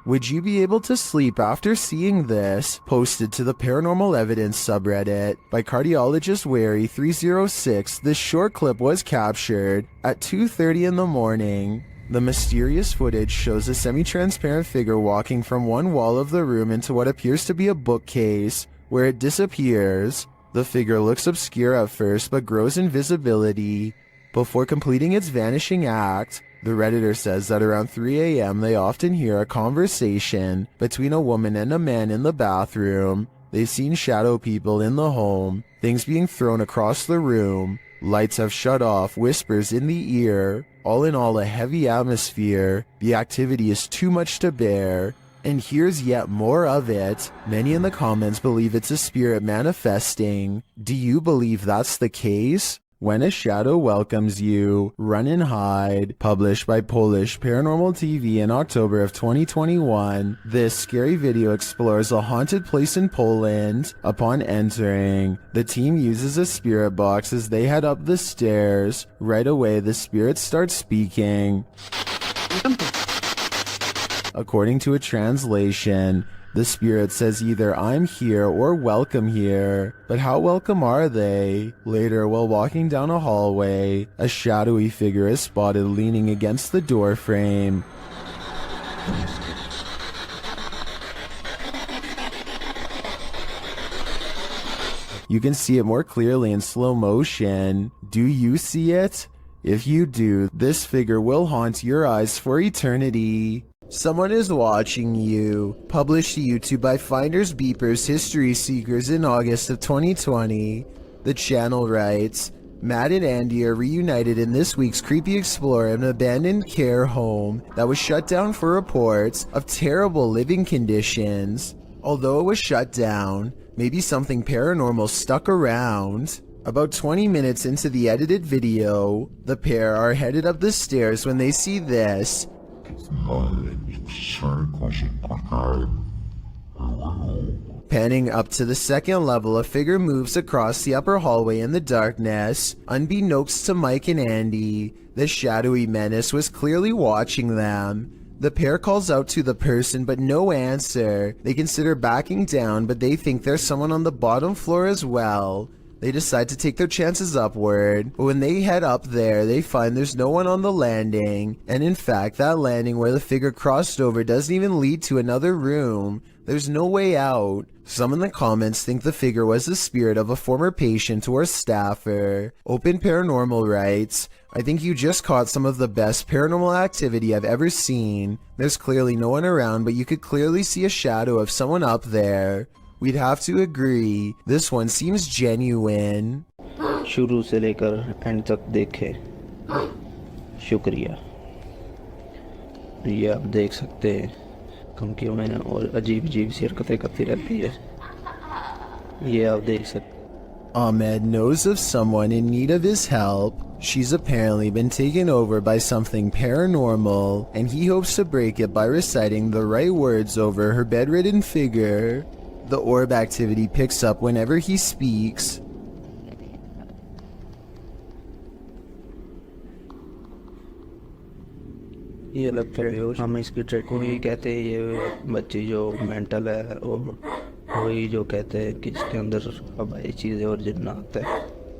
Would you be able to sleep after seeing this? Posted to the Paranormal Evidence subreddit by Cardiologist Wary 306, this short clip was captured at 2:30 in the morning. The mysterious footage shows a semi-transparent figure walking from one wall of the room into what appears to be a bookcase, where it disappears. The figure looks obscure at first but grows in visibility before completing its vanishing act. The Redditor says that around 3 a.m. they often hear a conversation between a woman and a man in the bathroom. They've seen shadow people in the home, things being thrown across the room, lights have shut off, whispers in the ear. All in all, a heavy atmosphere. The activity is too much to bear. And here's yet more of it. Many in the comments believe it's a spirit manifesting. Do you believe that's the case? When a Shadow Welcomes You, Run and Hide, published by Polish Paranormal TV in October of 2021, this scary video explores a haunted place in Poland. Upon entering, the team uses a spirit box as they head up the stairs. Right away, the spirit starts speaking. According to a translation, the spirit says either "I'm here" or "welcome here." But how welcome are they? Later, while walking down a hallway, a shadowy figure is spotted leaning against the door frame. You can see it more clearly in slow motion. Do you see it? If you do, this figure will haunt your eyes for eternity. Someone is watching you. Published to YouTube by Finders Beepers History Seekers in August of 2020. The channel writes, Matt and Andy are reunited in this week's Creepy Explorer, an abandoned care home that was shut down for reports of terrible living conditions. Although it was shut down, maybe something paranormal stuck around. About 20 minutes into the edited video, the pair are headed up the stairs when they see this. Panning up to the second level, a figure moves across the upper hallway in the darkness. Unbeknownst to Mike and Andy, the shadowy menace was clearly watching them. The pair calls out to the person, but no answer. They consider backing down, but they think there's someone on the bottom floor as well. They decide to take their chances upward, but when they head up there, they find there's no one on the landing, and in fact, that landing where the figure crossed over doesn't even lead to another room. There's no way out. Some in the comments think the figure was the spirit of a former patient or staffer. Open Paranormal writes, I think you just caught some of the best paranormal activity I've ever seen. There's clearly no one around, but you could clearly see a shadow of someone up there. We'd have to agree, this one seems genuine. शुरू से लेकर and तक देखे शुक्रिया। ये आप देख सकते हैं क्योंकि मैंने और अजीब अजीब सी हरकतें करती रहती है, ये आप देख सकते। Ahmed knows of someone in need of his help. She's apparently been taken over by something paranormal, and he hopes to break it by reciting the right words over her bedridden figure. The orb activity picks up whenever he speaks. ये लगता है हम इसकी track को ही कहते हैं, ये बच्ची जो मेंटल है और वही जो कहते हैं कि इसके अंदर हवाई चीजें और जिन्नात है।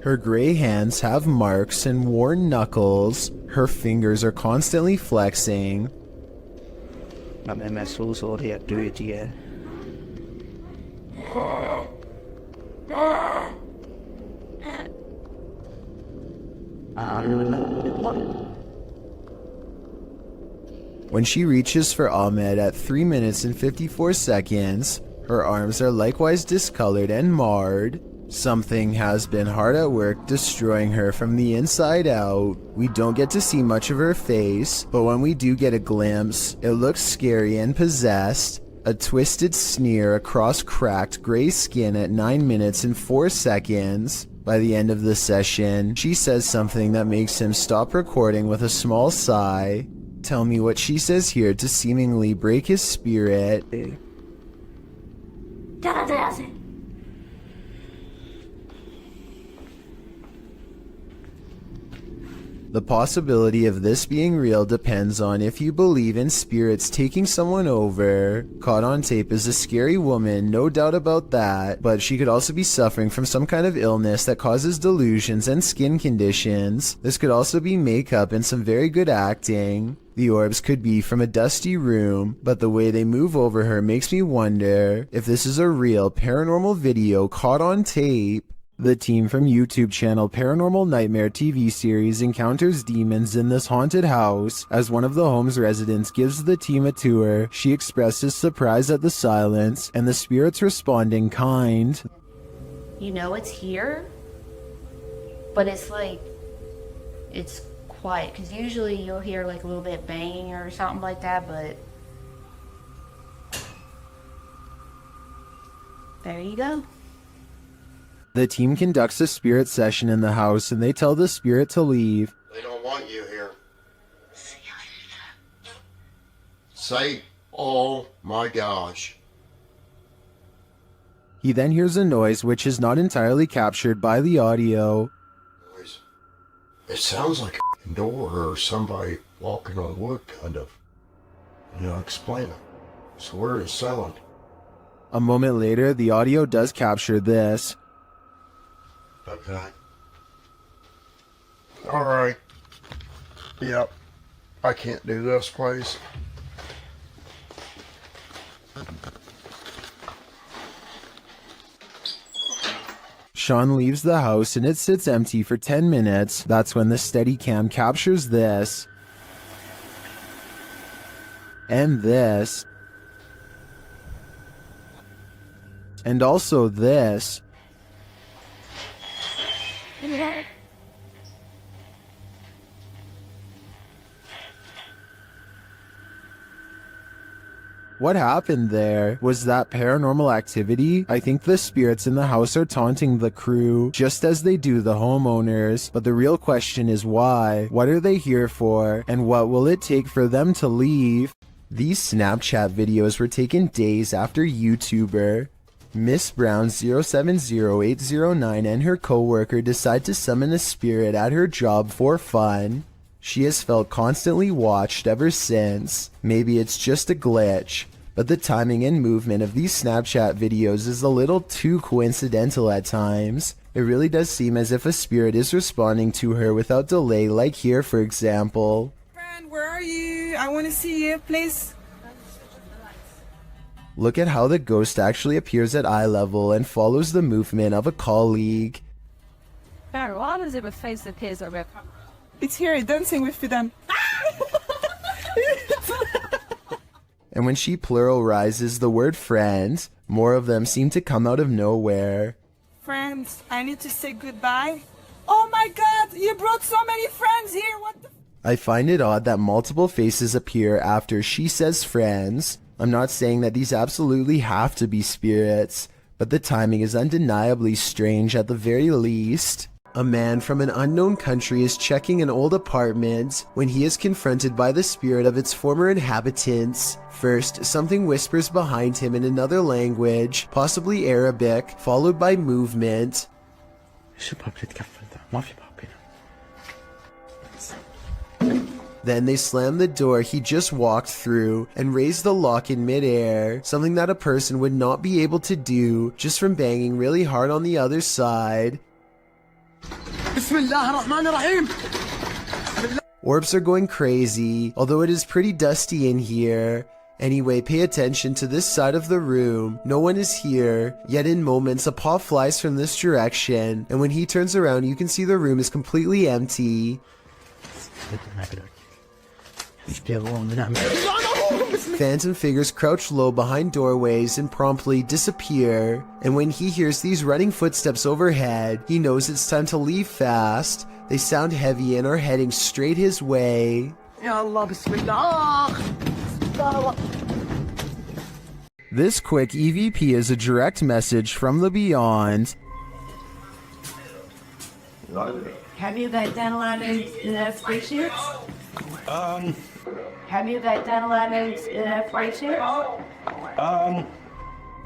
Her gray hands have marks and worn knuckles. Her fingers are constantly flexing. हमें महसूस हो रही एक्टिविटी है। When she reaches for Ahmed at 3 minutes and 54 seconds, her arms are likewise discolored and marred. Something has been hard at work destroying her from the inside out. We don't get to see much of her face, but when we do get a glimpse, it looks scary and possessed. A twisted sneer across cracked gray skin at 9 minutes and 4 seconds. By the end of the session, she says something that makes him stop recording with a small sigh. Tell me what she says here to seemingly break his spirit. The possibility of this being real depends on if you believe in spirits taking someone over. Caught on tape is a scary woman, no doubt about that, but she could also be suffering from some kind of illness that causes delusions and skin conditions. This could also be makeup and some very good acting. The orbs could be from a dusty room, but the way they move over her makes me wonder if this is a real paranormal video caught on tape. The team from YouTube channel Paranormal Nightmare TV series encounters demons in this haunted house. As one of the home's residents gives the team a tour, she expresses surprise at the silence, and the spirits respond in kind. You know it's here, but it's like, it's quiet, because usually you'll hear like a little bit banging or something like that, but there you go. The team conducts a spirit session in the house and they tell the spirit to leave. They don't want you here. Say, oh my gosh. He then hears a noise which is not entirely captured by the audio. It sounds like a door or somebody walking on wood, kind of. Explain it. So where is sound? A moment later, the audio does capture this. Okay. Alright. Yep. I can't do this, please. Sean leaves the house and it sits empty for 10 minutes. That's when the Steadicam captures this. And this. And also this. What happened there? Was that paranormal activity? I think the spirits in the house are taunting the crew, just as they do the homeowners. But the real question is why? What are they here for? And what will it take for them to leave? These Snapchat videos were taken days after YouTuber Miss Brown 070809 and her co-worker decide to summon a spirit at her job for fun. She has felt constantly watched ever since. Maybe it's just a glitch, but the timing and movement of these Snapchat videos is a little too coincidental at times. It really does seem as if a spirit is responding to her without delay, like here for example. Friend, where are you? I want to see you, please. Look at how the ghost actually appears at eye level and follows the movement of a colleague. Barry, why does it face appears over? It's here, dancing with them. And when she pluralizes the word friends, more of them seem to come out of nowhere. Friends, I need to say goodbye. Oh my god, you brought so many friends here, what the I find it odd that multiple faces appear after she says friends. I'm not saying that these absolutely have to be spirits, but the timing is undeniably strange at the very least. A man from an unknown country is checking an old apartment when he is confronted by the spirit of its former inhabitants. First, something whispers behind him in another language, possibly Arabic, followed by movement. Then they slam the door he just walked through and raise the lock in midair, something that a person would not be able to do just from banging really hard on the other side. Orbs are going crazy, although it is pretty dusty in here. Anyway, pay attention to this side of the room. No one is here, yet in moments a paw flies from this direction, and when he turns around you can see the room is completely empty. Phantom figures crouch low behind doorways and promptly disappear, and when he hears these running footsteps overhead, he knows it's time to leave fast. They sound heavy and are heading straight his way. This quick EVP is a direct message from the beyond. Have you got dental items in that spreadsheet? Have you got dental items in that spreadsheet?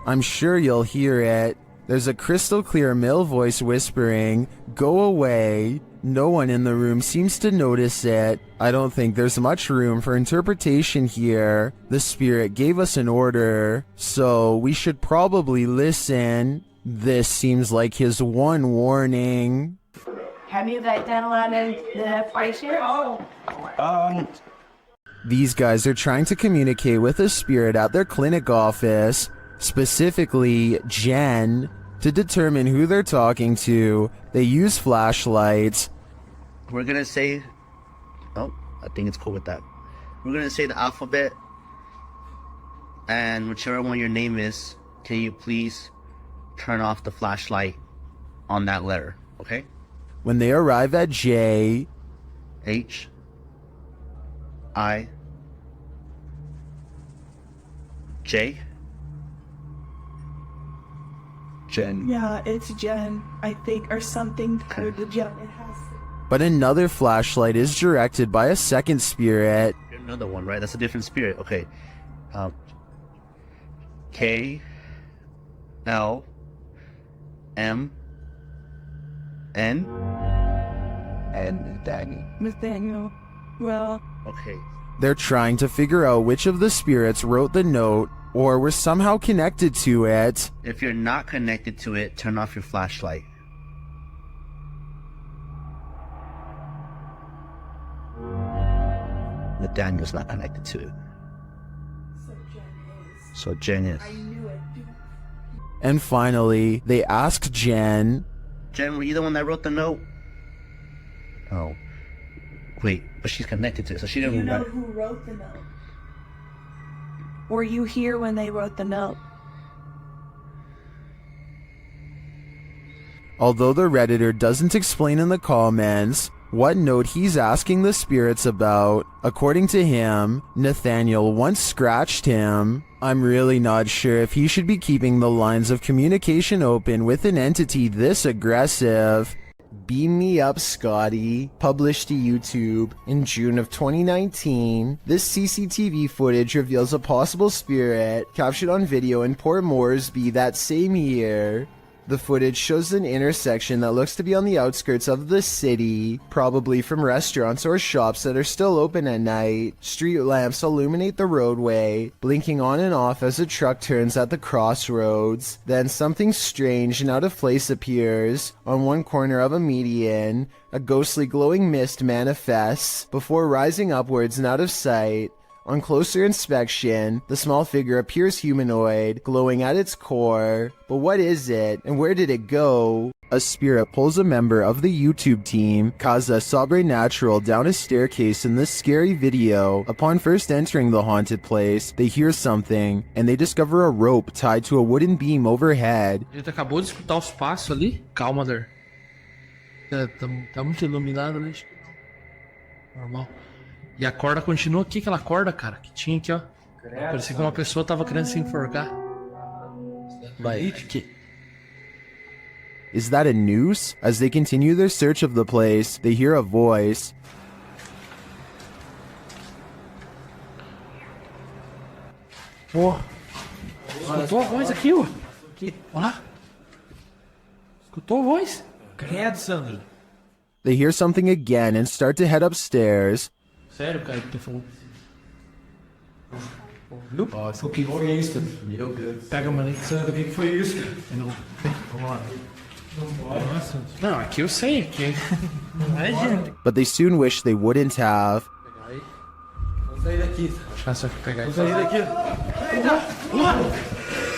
I'm sure you'll hear it. There's a crystal clear male voice whispering, "Go away." No one in the room seems to notice it. I don't think there's much room for interpretation here. The spirit gave us an order, so we should probably listen. This seems like his one warning. Have you got dental items in that spreadsheet? These guys are trying to communicate with a spirit at their clinic office, specifically Jen. To determine who they're talking to, they use flashlights. We're gonna say, oh, I think it's cool with that. We're gonna say the alphabet, and whichever one your name is, can you please turn off the flashlight on that letter, okay? When they arrive at J, H, I, J, Jen. Yeah, it's Jen, I think, or something to the Jen. It has. But another flashlight is directed by a second spirit. Another one, right? That's a different spirit. Okay. K, L, M, N, and Nathaniel. Well. Okay. They're trying to figure out which of the spirits wrote the note or were somehow connected to it. If you're not connected to it, turn off your flashlight. Nathaniel's not connected to it. So Jen is. And finally, they asked Jen. Jen, were you the one that wrote the note? Oh. Wait, but she's connected to it, so she didn't write. Who wrote the note? Were you here when they wrote the note? Although the Redditor doesn't explain in the comments what note he's asking the spirits about, according to him, Nathaniel once scratched him. I'm really not sure if he should be keeping the lines of communication open with an entity this aggressive. Beam Me Up Scotty, published to YouTube in June of 2019. This CCTV footage reveals a possible spirit captured on video in Port Moresby that same year. The footage shows an intersection that looks to be on the outskirts of the city, probably from restaurants or shops that are still open at night. Street lamps illuminate the roadway, blinking on and off as a truck turns at the crossroads. Then something strange and out of place appears. On one corner of a median, a ghostly glowing mist manifests before rising upwards and out of sight. On closer inspection, the small figure appears humanoid, glowing at its core. But what is it, and where did it go? A spirit pulls a member of the YouTube team, Kaza Sobrenatural, down a staircase in this scary video. Upon first entering the haunted place, they hear something, and they discover a rope tied to a wooden beam overhead. A gente acabou de escutar os passos ali. Calma, Der. Tá muito iluminado ali. Normal. E a corda continua aqui, aquela corda, cara, que tinha aqui, ó. Parecia que uma pessoa tava querendo se enforcar. Vai. Is that a noose? As they continue their search of the place, they hear a voice. Pô. Escutou a voz aqui, ó. Olha lá. Escutou a voz? Credo, Sandro. They hear something again and start to head upstairs. Sério, cara, que tu falou? O que foi isso? Meu Deus. Pega a maneira. O que foi isso? Vamos lá. Nossa. Não, aqui eu sei, aqui. Não é, gente. But they soon wish they wouldn't have. Vamos sair daqui. Deixa eu só pegar isso. Vamos sair daqui. Olá!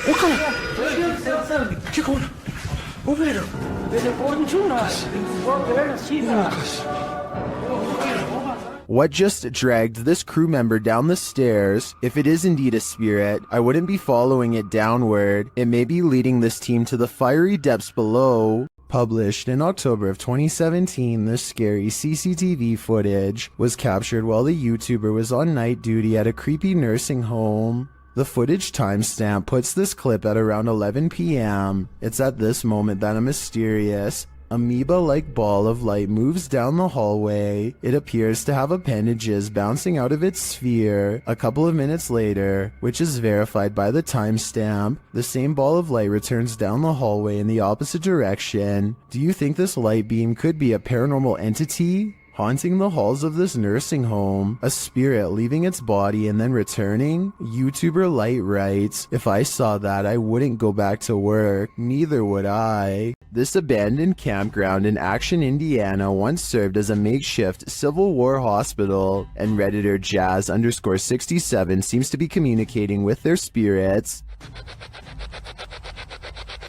Ô, cara! Que coisa? Ô, velho! Telefone de nós. What just dragged this crew member down the stairs? If it is indeed a spirit, I wouldn't be following it downward. It may be leading this team to the fiery depths below. Published in October of 2017, this scary CCTV footage was captured while the YouTuber was on night duty at a creepy nursing home. The footage timestamp puts this clip at around 11 p.m. It's at this moment that a mysterious, amoeba-like ball of light moves down the hallway. It appears to have appendages bouncing out of its sphere. A couple of minutes later, which is verified by the timestamp, the same ball of light returns down the hallway in the opposite direction. Do you think this light beam could be a paranormal entity haunting the halls of this nursing home? A spirit leaving its body and then returning? YouTuber Light writes, if I saw that, I wouldn't go back to work. Neither would I. This abandoned campground in Action, Indiana once served as a makeshift Civil War hospital, and Redditor Jazz_67 seems to be communicating with their spirits.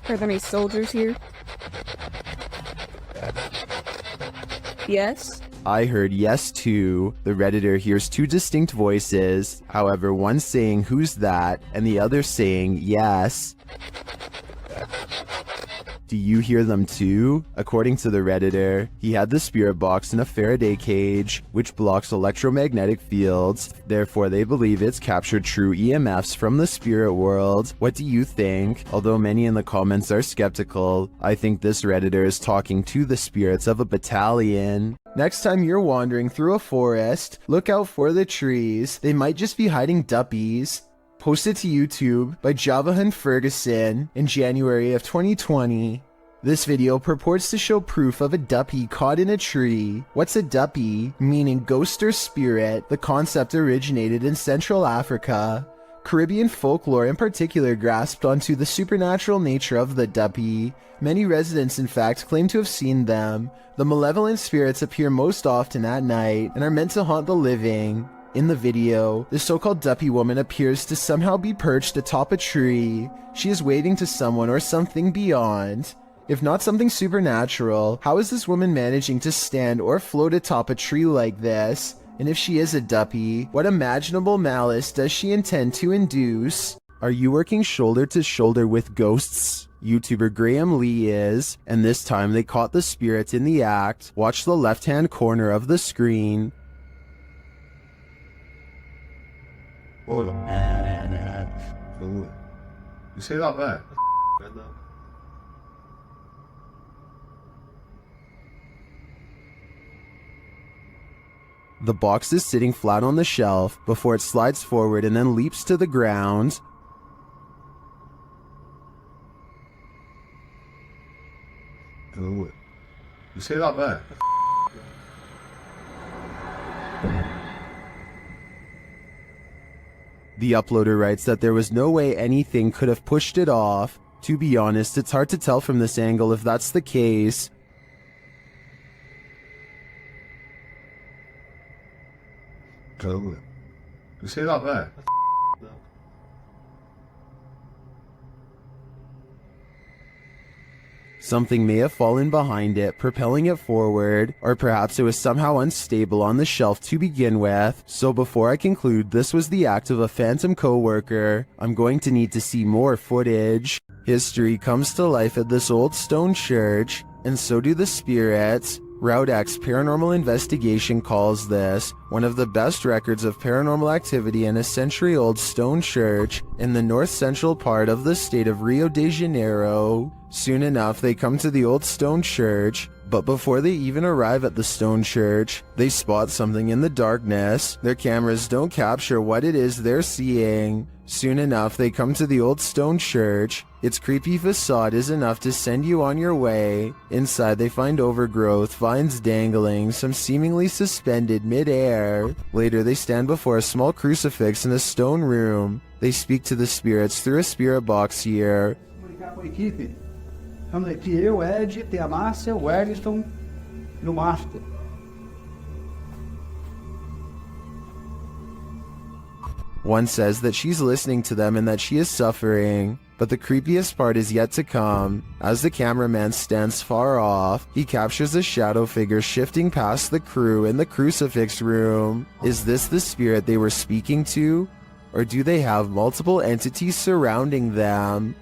Are there any soldiers here? Yes? I heard yes too. The Redditor hears two distinct voices, however one saying who's that and the other saying yes. Do you hear them too? According to the Redditor, he had the spirit box in a Faraday cage, which blocks electromagnetic fields. Therefore, they believe it's captured true EMFs from the spirit world. What do you think? Although many in the comments are skeptical, I think this Redditor is talking to the spirits of a battalion. Next time you're wandering through a forest, look out for the trees. They might just be hiding duppies. Posted to YouTube by Javahan Ferguson in January of 2020. This video purports to show proof of a duppy caught in a tree. What's a duppy? Meaning ghost or spirit. The concept originated in Central Africa. Caribbean folklore in particular grasped onto the supernatural nature of the duppy. Many residents in fact claim to have seen them. The malevolent spirits appear most often at night and are meant to haunt the living. In the video, the so-called duppy woman appears to somehow be perched atop a tree. She is waving to someone or something beyond. If not something supernatural, how is this woman managing to stand or float atop a tree like this? And if she is a duppy, what imaginable malice does she intend to induce? Are you working shoulder to shoulder with ghosts? YouTuber Graham Lee is, and this time they caught the spirits in the act. Watch the left-hand corner of the screen. Hold on. You say that there? The box is sitting flat on the shelf before it slides forward and then leaps to the ground. Go. You say that there? The uploader writes that there was no way anything could have pushed it off. To be honest, it's hard to tell from this angle if that's the case. Go. You say that there? Something may have fallen behind it, propelling it forward, or perhaps it was somehow unstable on the shelf to begin with. So before I conclude this was the act of a phantom co-worker, I'm going to need to see more footage. History comes to life at this old stone church, and so do the spirits. Route X Paranormal Investigation calls this one of the best records of paranormal activity in a century-old stone church in the north-central part of the state of Rio de Janeiro. Soon enough, they come to the old stone church, but before they even arrive at the stone church, they spot something in the darkness. Their cameras don't capture what it is they're seeing. Soon enough, they come to the old stone church. Its creepy facade is enough to send you on your way. Inside, they find overgrowth, vines dangling, some seemingly suspended mid-air. Later, they stand before a small crucifix in a stone room. They speak to the spirits through a spirit box here. Estamos aqui, eu, Ed, tem a Márcia, o Wellington e o Master. One says that she's listening to them and that she is suffering. But the creepiest part is yet to come. As the cameraman stands far off, he captures a shadow figure shifting past the crew in the crucifix room. Is this the spirit they were speaking to? Or do they have multiple entities surrounding them?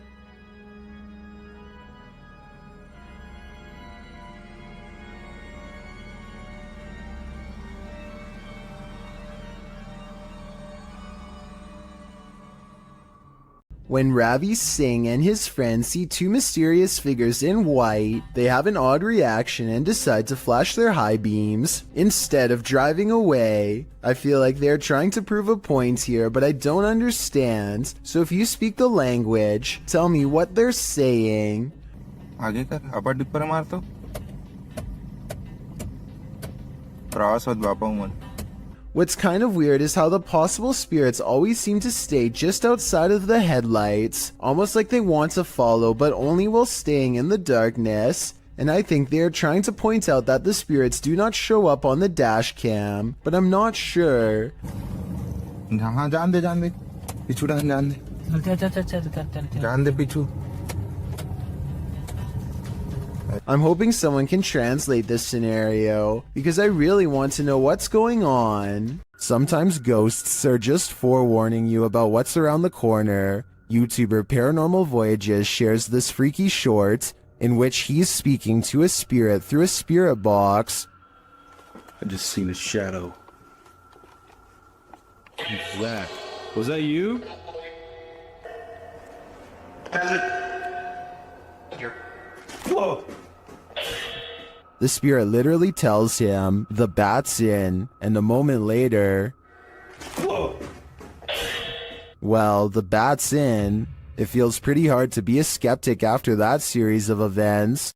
When Ravi Singh and his friends see two mysterious figures in white, they have an odd reaction and decide to flash their high beams instead of driving away. I feel like they're trying to prove a point here, but I don't understand. So if you speak the language, tell me what they're saying. आगे कर अपर dipper मार तो प्रवास और बापा उमन. What's kind of weird is how the possible spirits always seem to stay just outside of the headlights, almost like they want to follow but only while staying in the darkness. And I think they are trying to point out that the spirits do not show up on the dash cam, but I'm not sure. हाँ जान दे पिछू जान दे पिछू. I'm hoping someone can translate this scenario, because I really want to know what's going on. Sometimes ghosts are just forewarning you about what's around the corner. YouTuber Paranormal Voyages shares this freaky short, in which he's speaking to a spirit through a spirit box. I just seen a shadow. Who's that? Was that you? Whoa! The spirit literally tells him, the bat's in, and a moment later, Whoa! Well, the bat's in. It feels pretty hard to be a skeptic after that series of events.